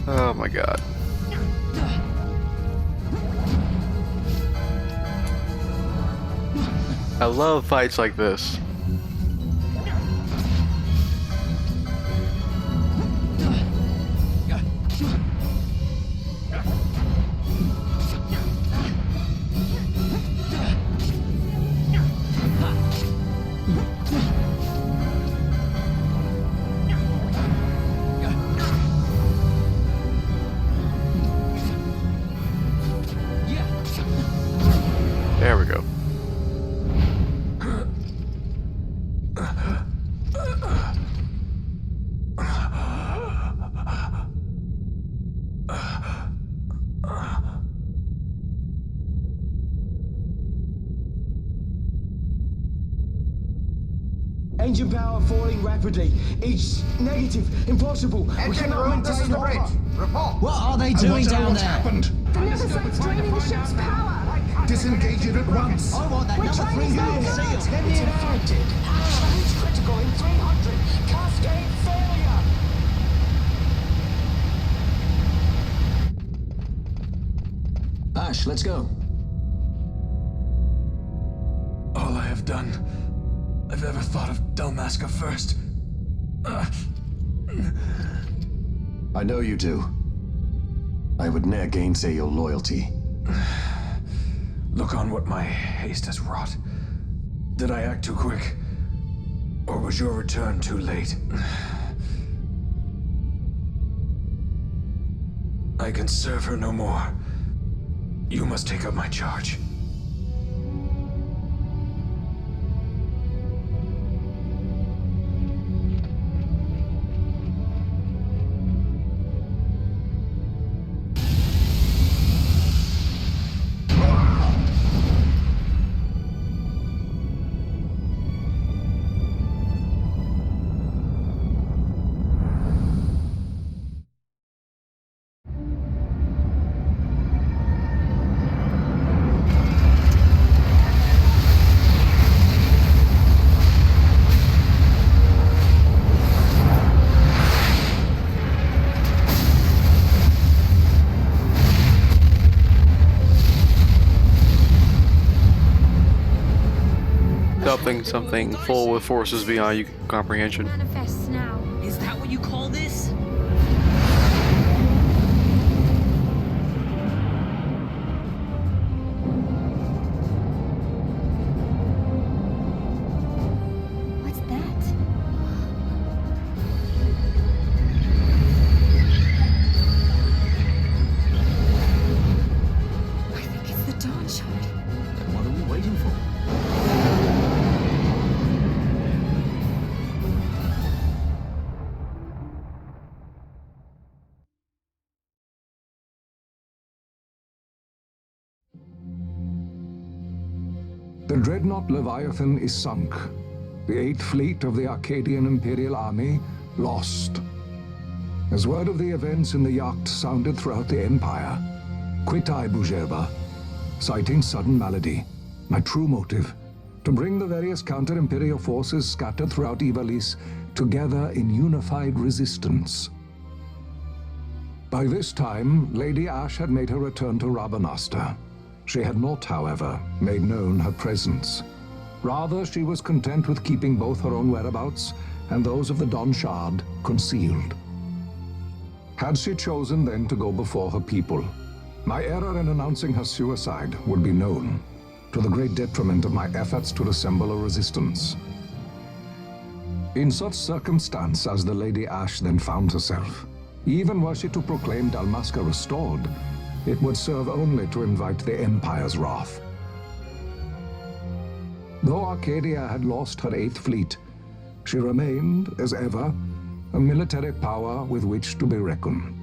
Oh my god. I love fights like this. There we go. Engine power falling rapidly. It's negative. Impossible. We cannot maintain the bridge. Report. What are they doing down there? Happened? The Nemesis draining the ship's power! Disengage it at once. I want that We're number trying 3 to unit stop seal. it. It's infected. Charge critical in 300. Cascade failure. Ash, let's go. All I have done, I've ever thought of Dalmasca first. I know you do. I would ne'er gainsay your loyalty. Look on what my haste has wrought. Did I act too quick? Or was your return too late? I can serve her no more. You must take up my charge. Something full with forces beyond your comprehension. Manifests now. Is that what you call this? What's that? I think it's the Dawn Shard. Then what are we waiting for? The dreadnought Leviathan is sunk. The 8th Fleet of the Arcadian Imperial Army lost. As word of the events in the yacht sounded throughout the Empire, quit I Bujerba, citing sudden malady. My true motive, to bring the various counter-imperial forces scattered throughout Ivalice together in unified resistance. By this time, Lady Ash had made her return to Rabanastre. She had not, however, made known her presence. Rather, she was content with keeping both her own whereabouts and those of the Dawn Shard concealed. Had she chosen then to go before her people, My error in announcing her suicide would be known, to the great detriment of my efforts to assemble a resistance. In such circumstance as the Lady Ash then found herself, even were she to proclaim Dalmasca restored, it would serve only to invite the Empire's wrath. Though Arcadia had lost her 8th Fleet, she remained, as ever, a military power with which to be reckoned.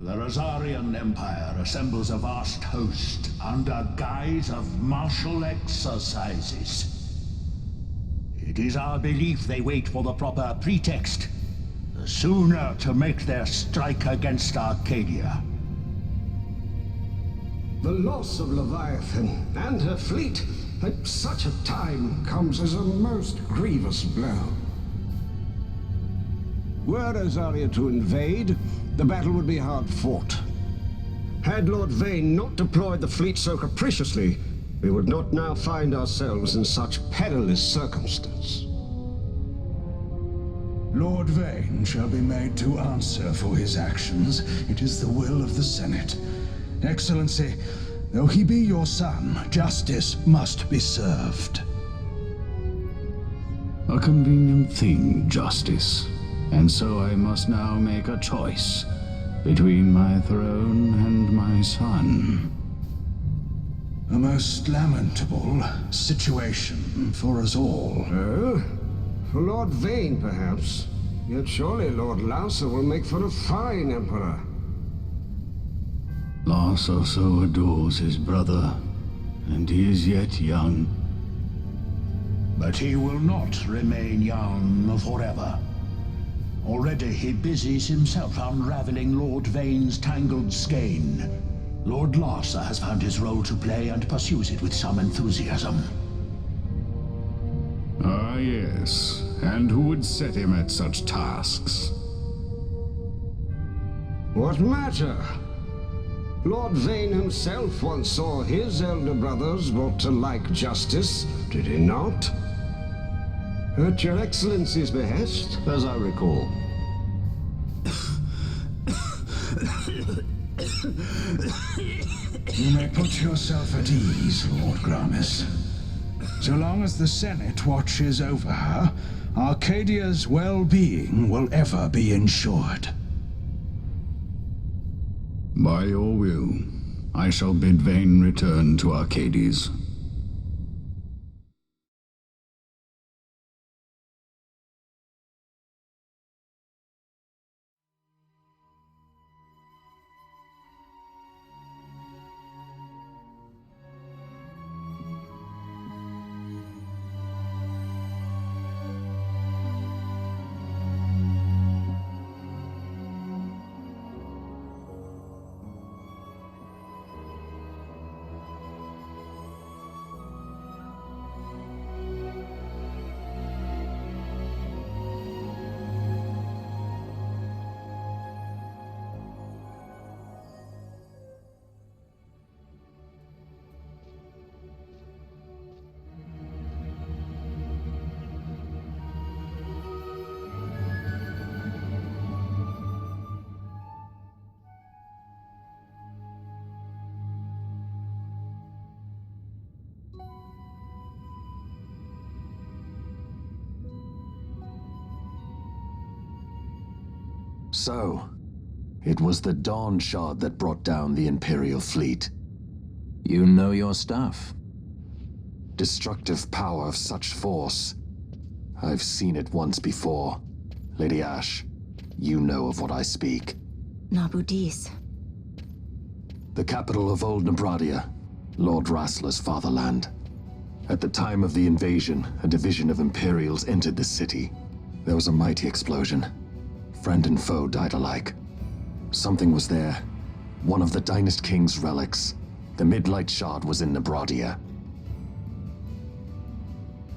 The Rosarian Empire assembles a vast host under guise of martial exercises. It is our belief they wait for the proper pretext, the sooner to make their strike against Arcadia. The loss of Leviathan and her fleet at such a time comes as a most grievous blow. Were Rosaria to invade, the battle would be hard fought. Had Lord Vane not deployed the fleet so capriciously, we would not now find ourselves in such perilous circumstance. Lord Vane shall be made to answer for his actions. It is the will of the Senate. Excellency, though he be your son, justice must be served. A convenient thing, justice. And so I must now make a choice between my throne and my son. A most lamentable situation for us all. Oh? For Lord Vane, perhaps. Yet surely Lord Larsa will make for a fine emperor. Larsa so adores his brother, and he is yet young. But he will not remain young forever. Already he busies himself unraveling Lord Vane's tangled skein. Lord Larsa has found his role to play and pursues it with some enthusiasm. Ah, yes. And who would set him at such tasks? What matter? Lord Vane himself once saw his elder brothers brought to like justice, did he not? At your Excellency's behest, as I recall. You may put yourself at ease, Lord Gramis. So long as the Senate watches over her, Arcadia's well-being will ever be ensured. By your will, I shall bid Vane return to Arcades. So, it was the Dawn Shard that brought down the Imperial fleet. You know your stuff. Destructive power of such force. I've seen it once before, Lady Ash. you know of what I speak. Nabudis. The capital of Old Nebradia, Lord Rassler's fatherland. At the time of the invasion, a division of Imperials entered the city. There was a mighty explosion. Friend and foe died alike. Something was there. One of the Dynast King's relics. The Midlight Shard was in Nebradia.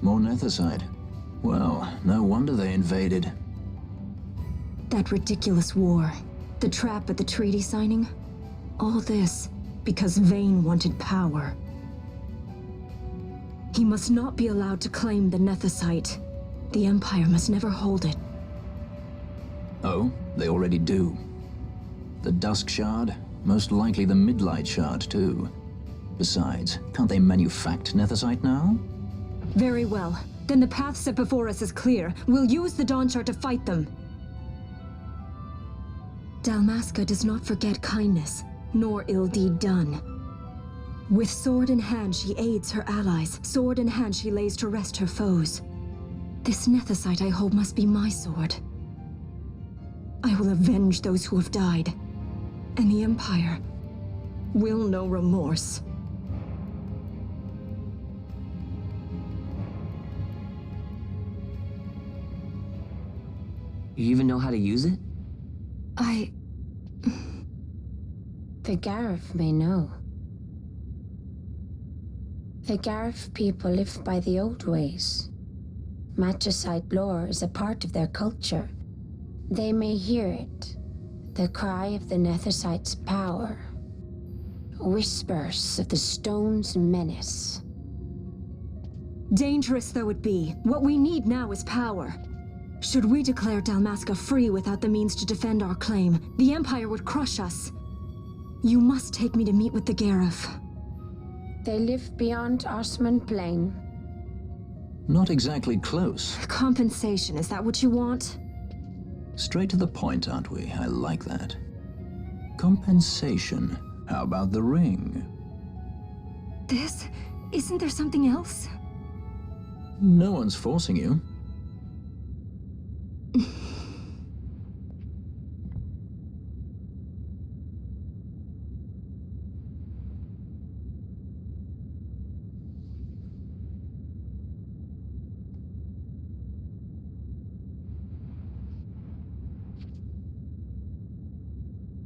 More Nethicite. Well, no wonder they invaded. That ridiculous war. The trap at the treaty signing. All this because Vayne wanted power. He must not be allowed to claim the Nethicite. The Empire must never hold it. Oh, they already do. The Dusk Shard? Most likely the Midlight Shard, too. Besides, can't they manufacture Nethicite now? Very well. Then the path set before us is clear. We'll use the Dawn Shard to fight them. Dalmasca does not forget kindness, nor ill deed done. With sword in hand, she aids her allies. Sword in hand, she lays to rest her foes. This Nethicite I hold must be my sword. I will avenge those who have died, and the Empire will know remorse. You even know how to use it? The Garif may know. The Garif people live by the old ways. Magicite lore is a part of their culture. They may hear it, the cry of the Nethicite's power. Whispers of the stone's menace. Dangerous though it be, what we need now is power. Should we declare Dalmasca free without the means to defend our claim, the Empire would crush us. You must take me to meet with the Garif. They live beyond Osman Plain. Not exactly close. Compensation, is that what you want? Straight to the point, aren't we? I like that. Compensation. How about the ring? This? Isn't there something else? No one's forcing you.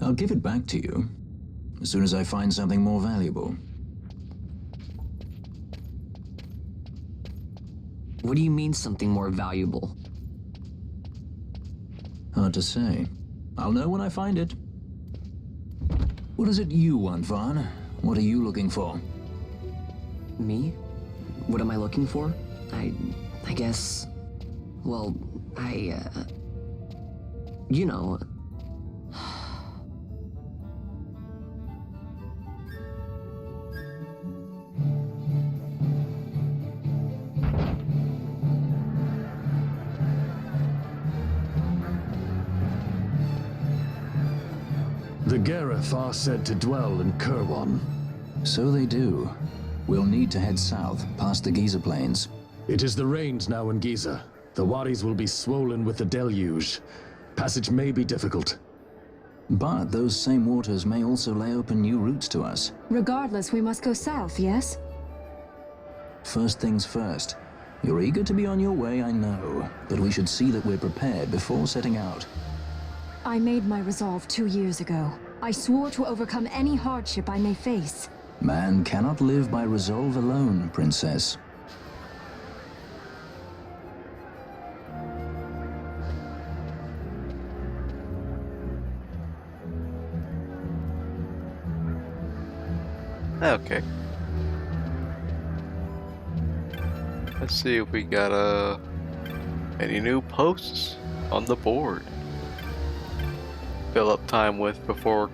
I'll give it back to you as soon as I find something more valuable. What do you mean something more valuable? Hard to say. I'll know when I find it. What is it you want, Vaughn? What are you looking for? Me? What am I looking for? I guess... Well, you know... The Garif are said to dwell in Kirwan. So they do. We'll need to head south, past the Giza Plains. It is the rains now in Giza. The wadis will be swollen with the deluge. Passage may be difficult. But those same waters may also lay open new routes to us. Regardless, we must go south, yes? First things first. You're eager to be on your way, I know. But we should see that we're prepared before setting out. I made my resolve 2 years ago. I swore to overcome any hardship I may face. Man cannot live by resolve alone, Princess. Okay. Let's see if we got any new posts on the board. Fill up time with before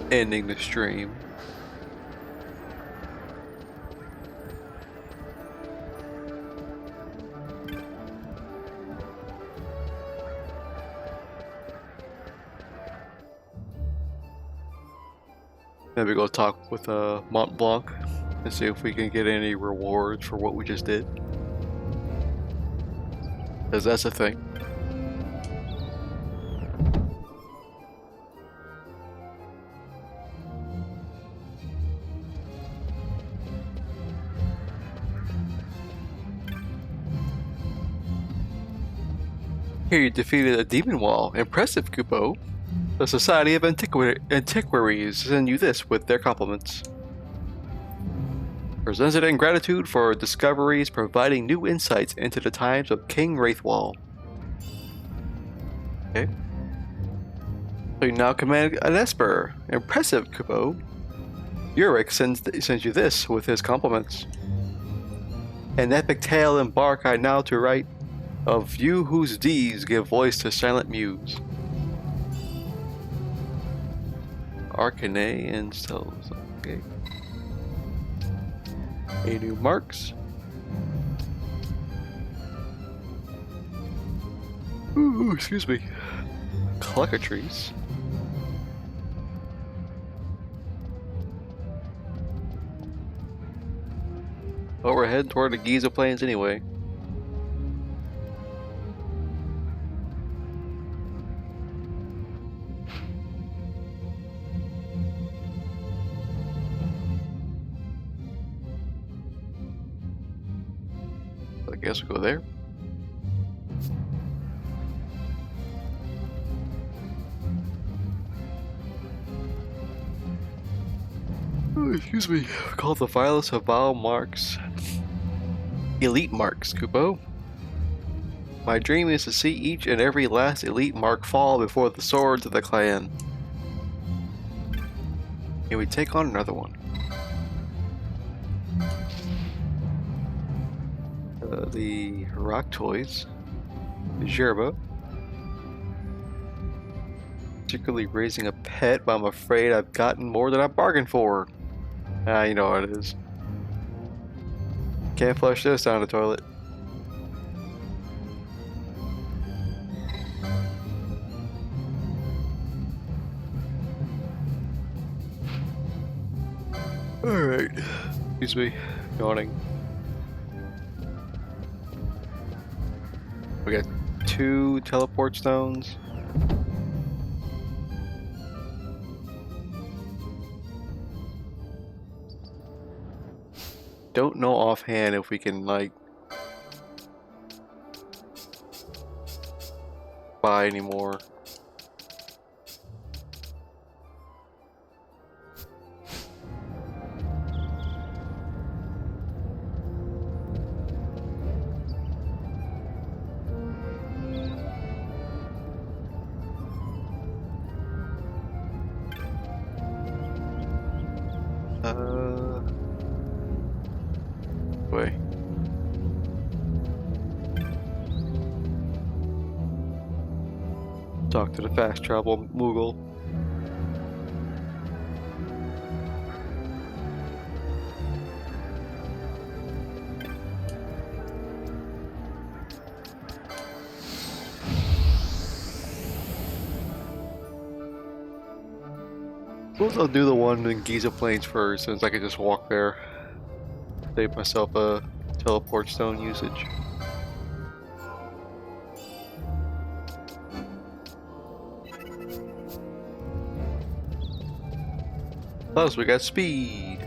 ending the stream. Maybe go talk with Mont Blanc and see if we can get any rewards for what we just did. Because that's a thing. Here you defeated a demon wall. Impressive, Kupo. The Society of Antiquaries send you this with their compliments. Presented in gratitude for discoveries providing new insights into the times of King Wraithwall. Okay. So you now command an Esper. Impressive, Kupo. Uric sends you this with his compliments. An epic tale embark I now to write of you whose deeds give voice to silent muse. Arcane and Cells. Okay. A new marks. Ooh, excuse me. Cluckatrice. Oh, we're heading toward the Giza Plains anyway. I guess we'll go there. Oh, excuse me. Called the vilest of vile marks. Elite marks, Kupo. My dream is to see each and every last elite mark fall before the swords of the clan. And we take on another one. The rock toys. Gerba. Particularly raising a pet, but I'm afraid I've gotten more than I bargained for. Ah, you know what it is. Can't flush this down the toilet. Alright. Excuse me. Yawning. We got 2 teleport stones. Don't know offhand if we can, like, buy any more. Way. Talk to the fast travel Moogle. I'll do the one in Giza Plains first, since I can just walk there. Save myself a teleport stone usage. Plus, we got speed.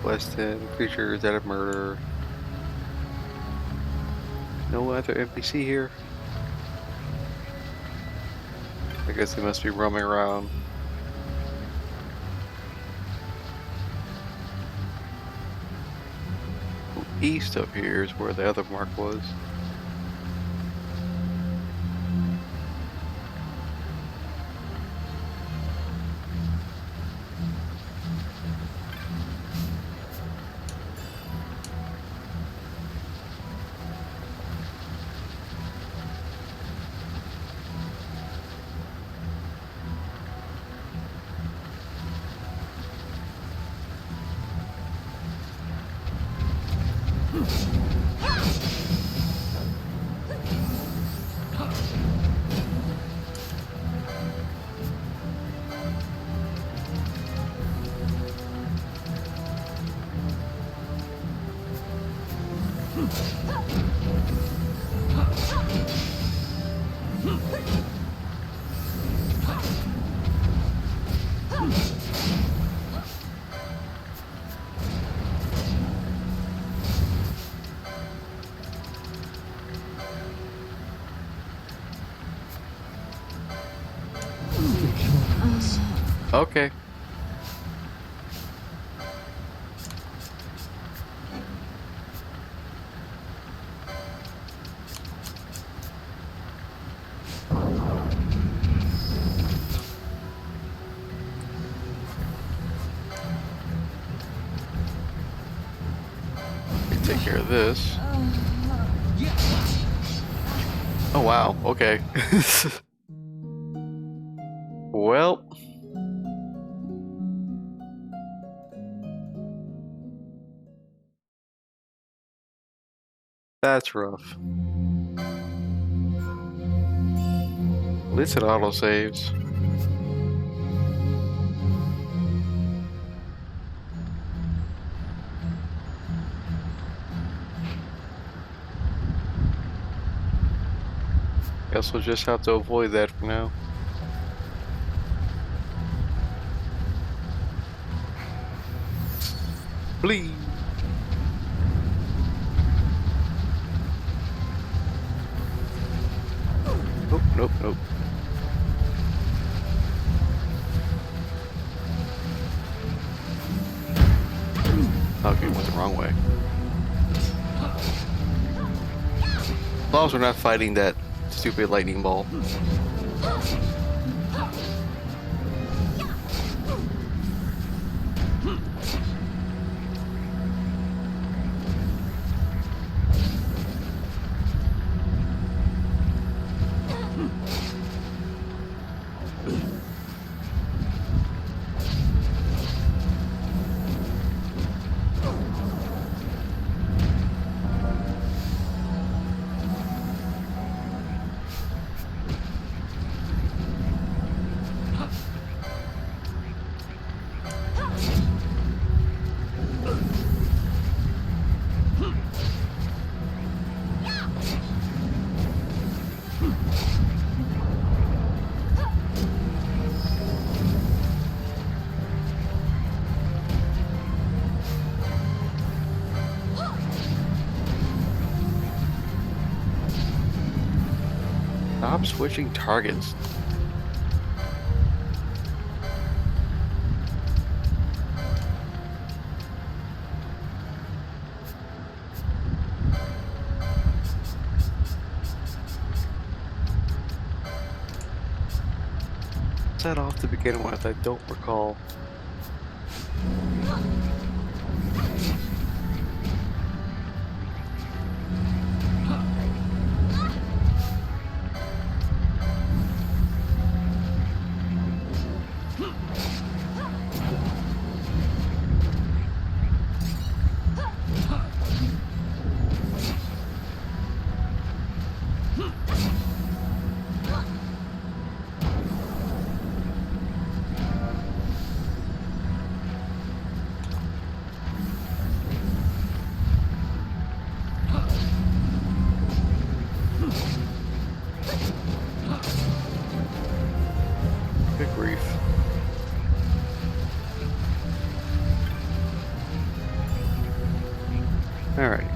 West 10, creatures that have murder. No other NPC here. I guess they must be roaming around. East of here is where the other mark was. Okay. Take care of this. Oh wow, okay. Well. That's rough. At least it auto-saves. Guess we'll just have to avoid that for now. Please. Nope, nope, nope. Okay, went the wrong way. As long as we're not fighting that stupid lightning ball. Stop switching targets. What's that off to begin with? I don't recall. Alright,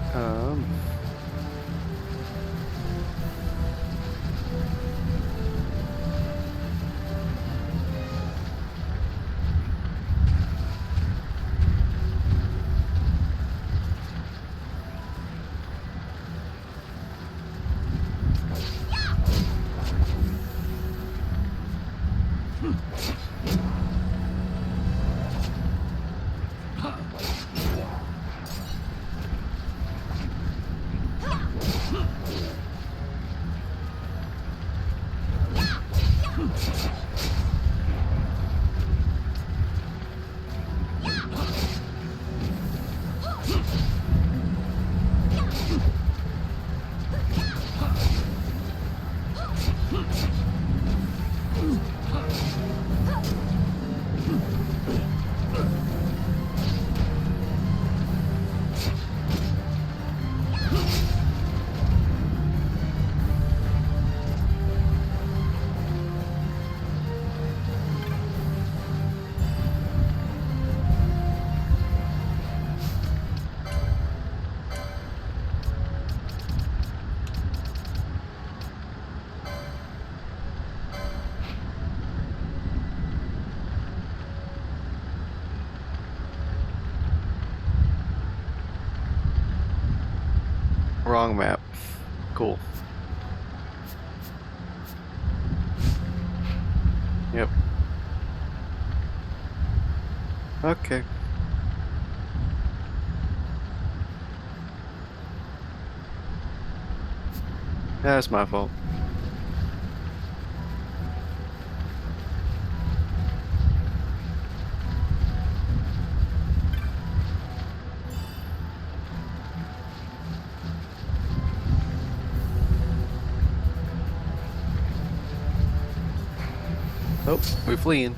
wrong map. Cool. Yep. Okay. That's my fault. Oh, we're fleeing.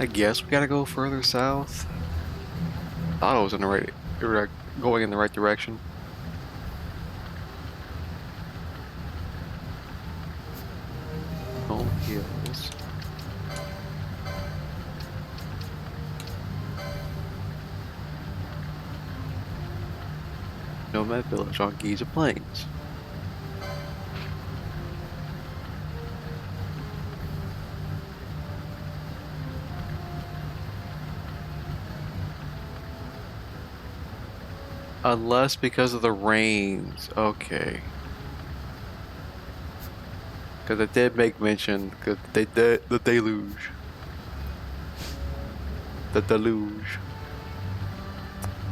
I guess we gotta go further south. Thought I was in the right, going in the right direction. Oh, hills. Nomad village on Giza Plains. Unless because of the rains. Okay. Because it did make mention the deluge. The deluge.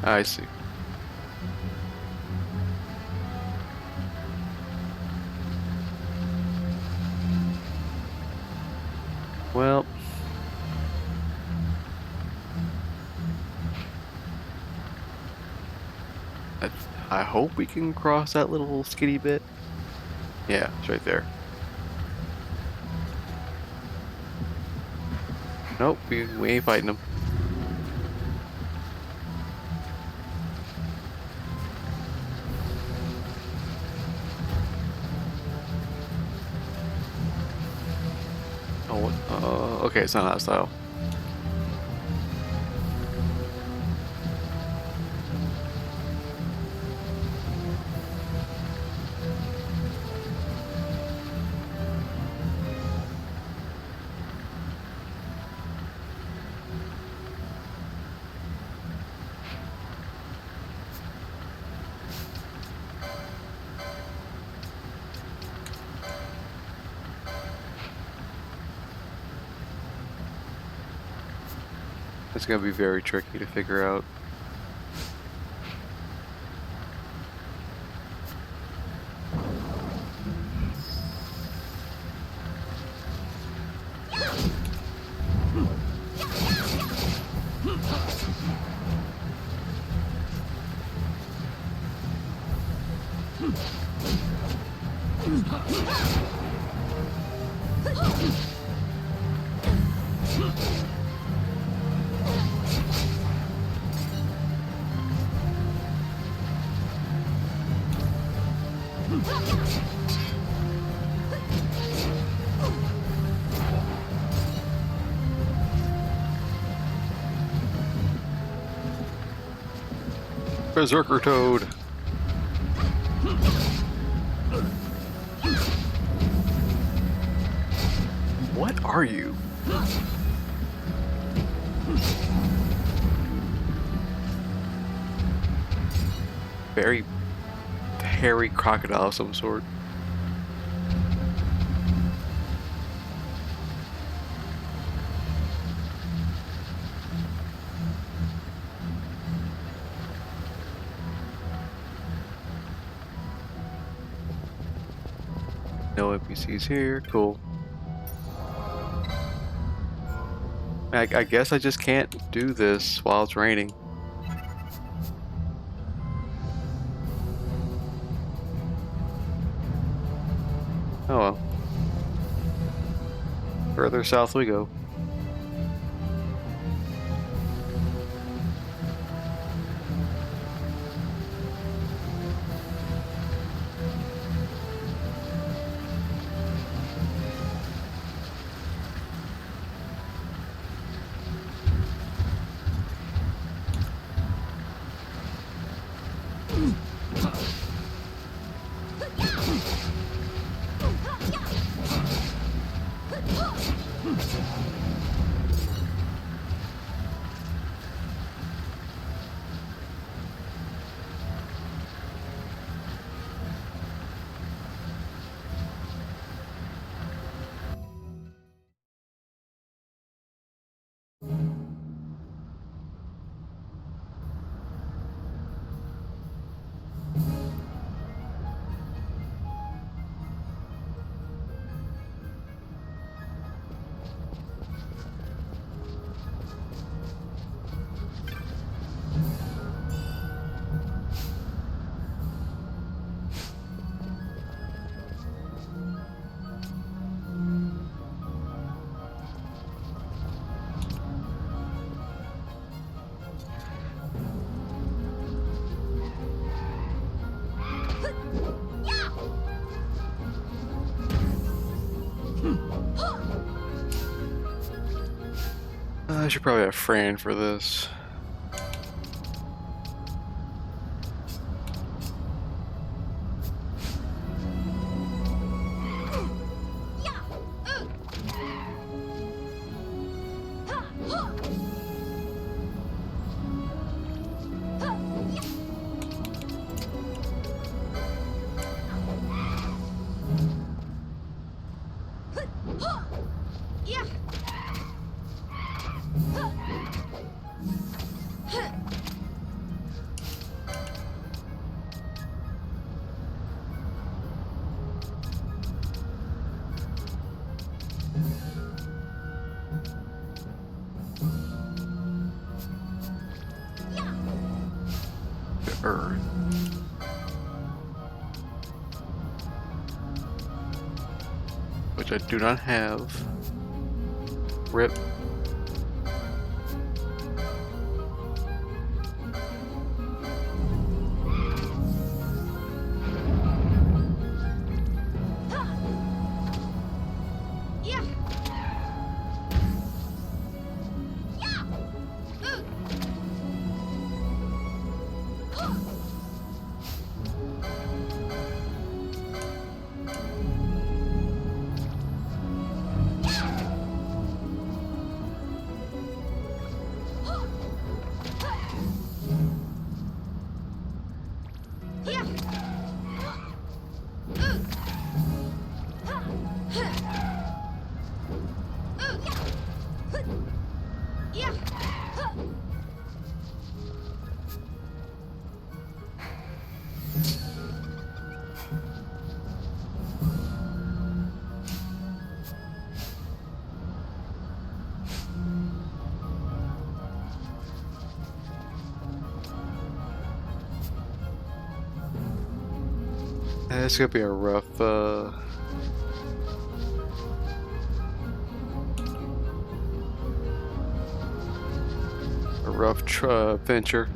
I see. Well. I hope we can cross that little skinny bit. Yeah, it's right there. Nope, we ain't fighting them. Oh, okay, it's not hostile. It's gonna be very tricky to figure out. Berserker Toad. What are you? Very hairy crocodile of some sort. No NPCs here. Cool. I guess I just can't do this while it's raining. Oh well. Further south we go. I should probably have Fran for this. Earth. Which I do not have. RIP. It's gonna be a rough, venture.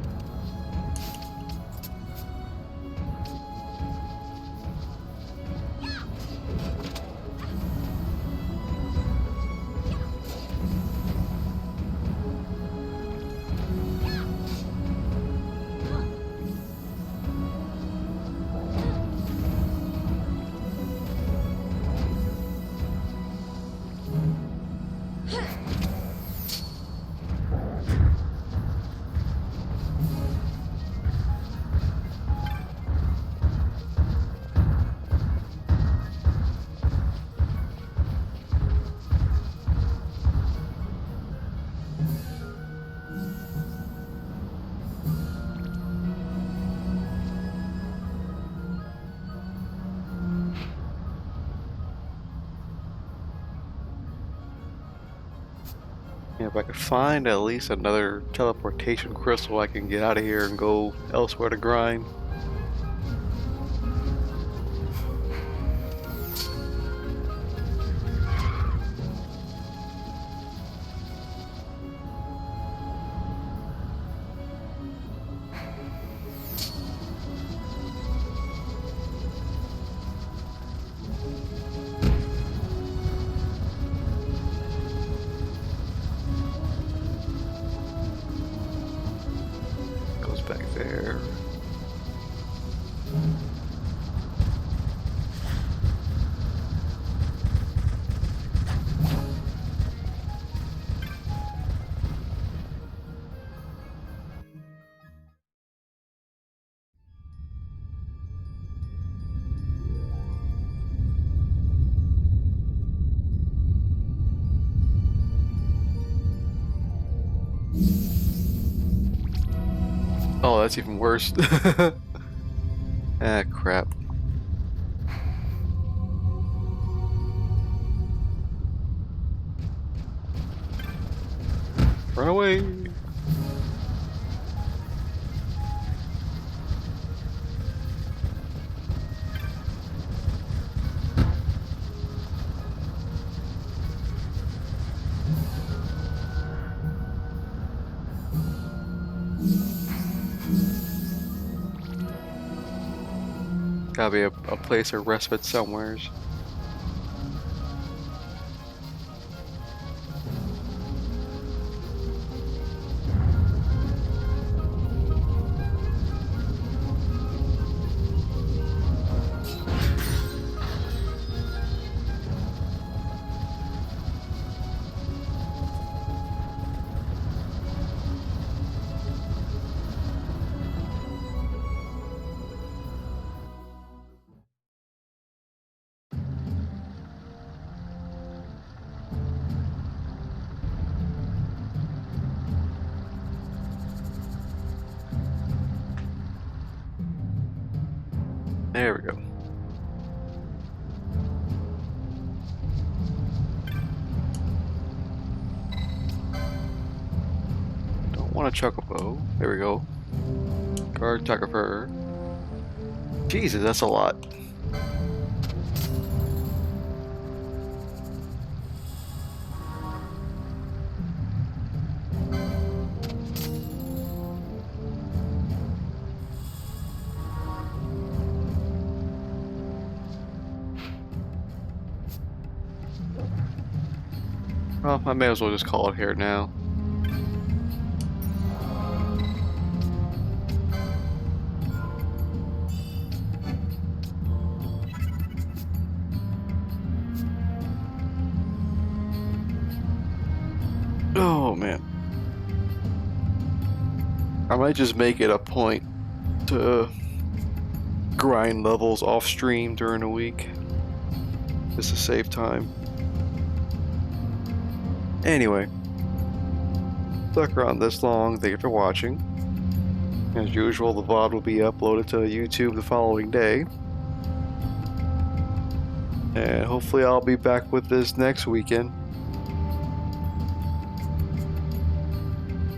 Yeah, if I could find at least another teleportation crystal, I can get out of here and go elsewhere to grind. Goes back there. Oh, that's even worse. Ah, crap. Run away. Gotta be a place of respite somewheres. There we go. Don't want a chocobo. There we go. Cartographer. Jesus, that's a lot. Well, I may as well just call it here now. Oh man. I might just make it a point to grind levels off stream during the week just to save time. Anyway, stuck around this long, thank you for watching. As usual, the VOD will be uploaded to YouTube the following day. And hopefully I'll be back with this next weekend.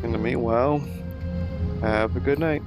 In the meanwhile, have a good night.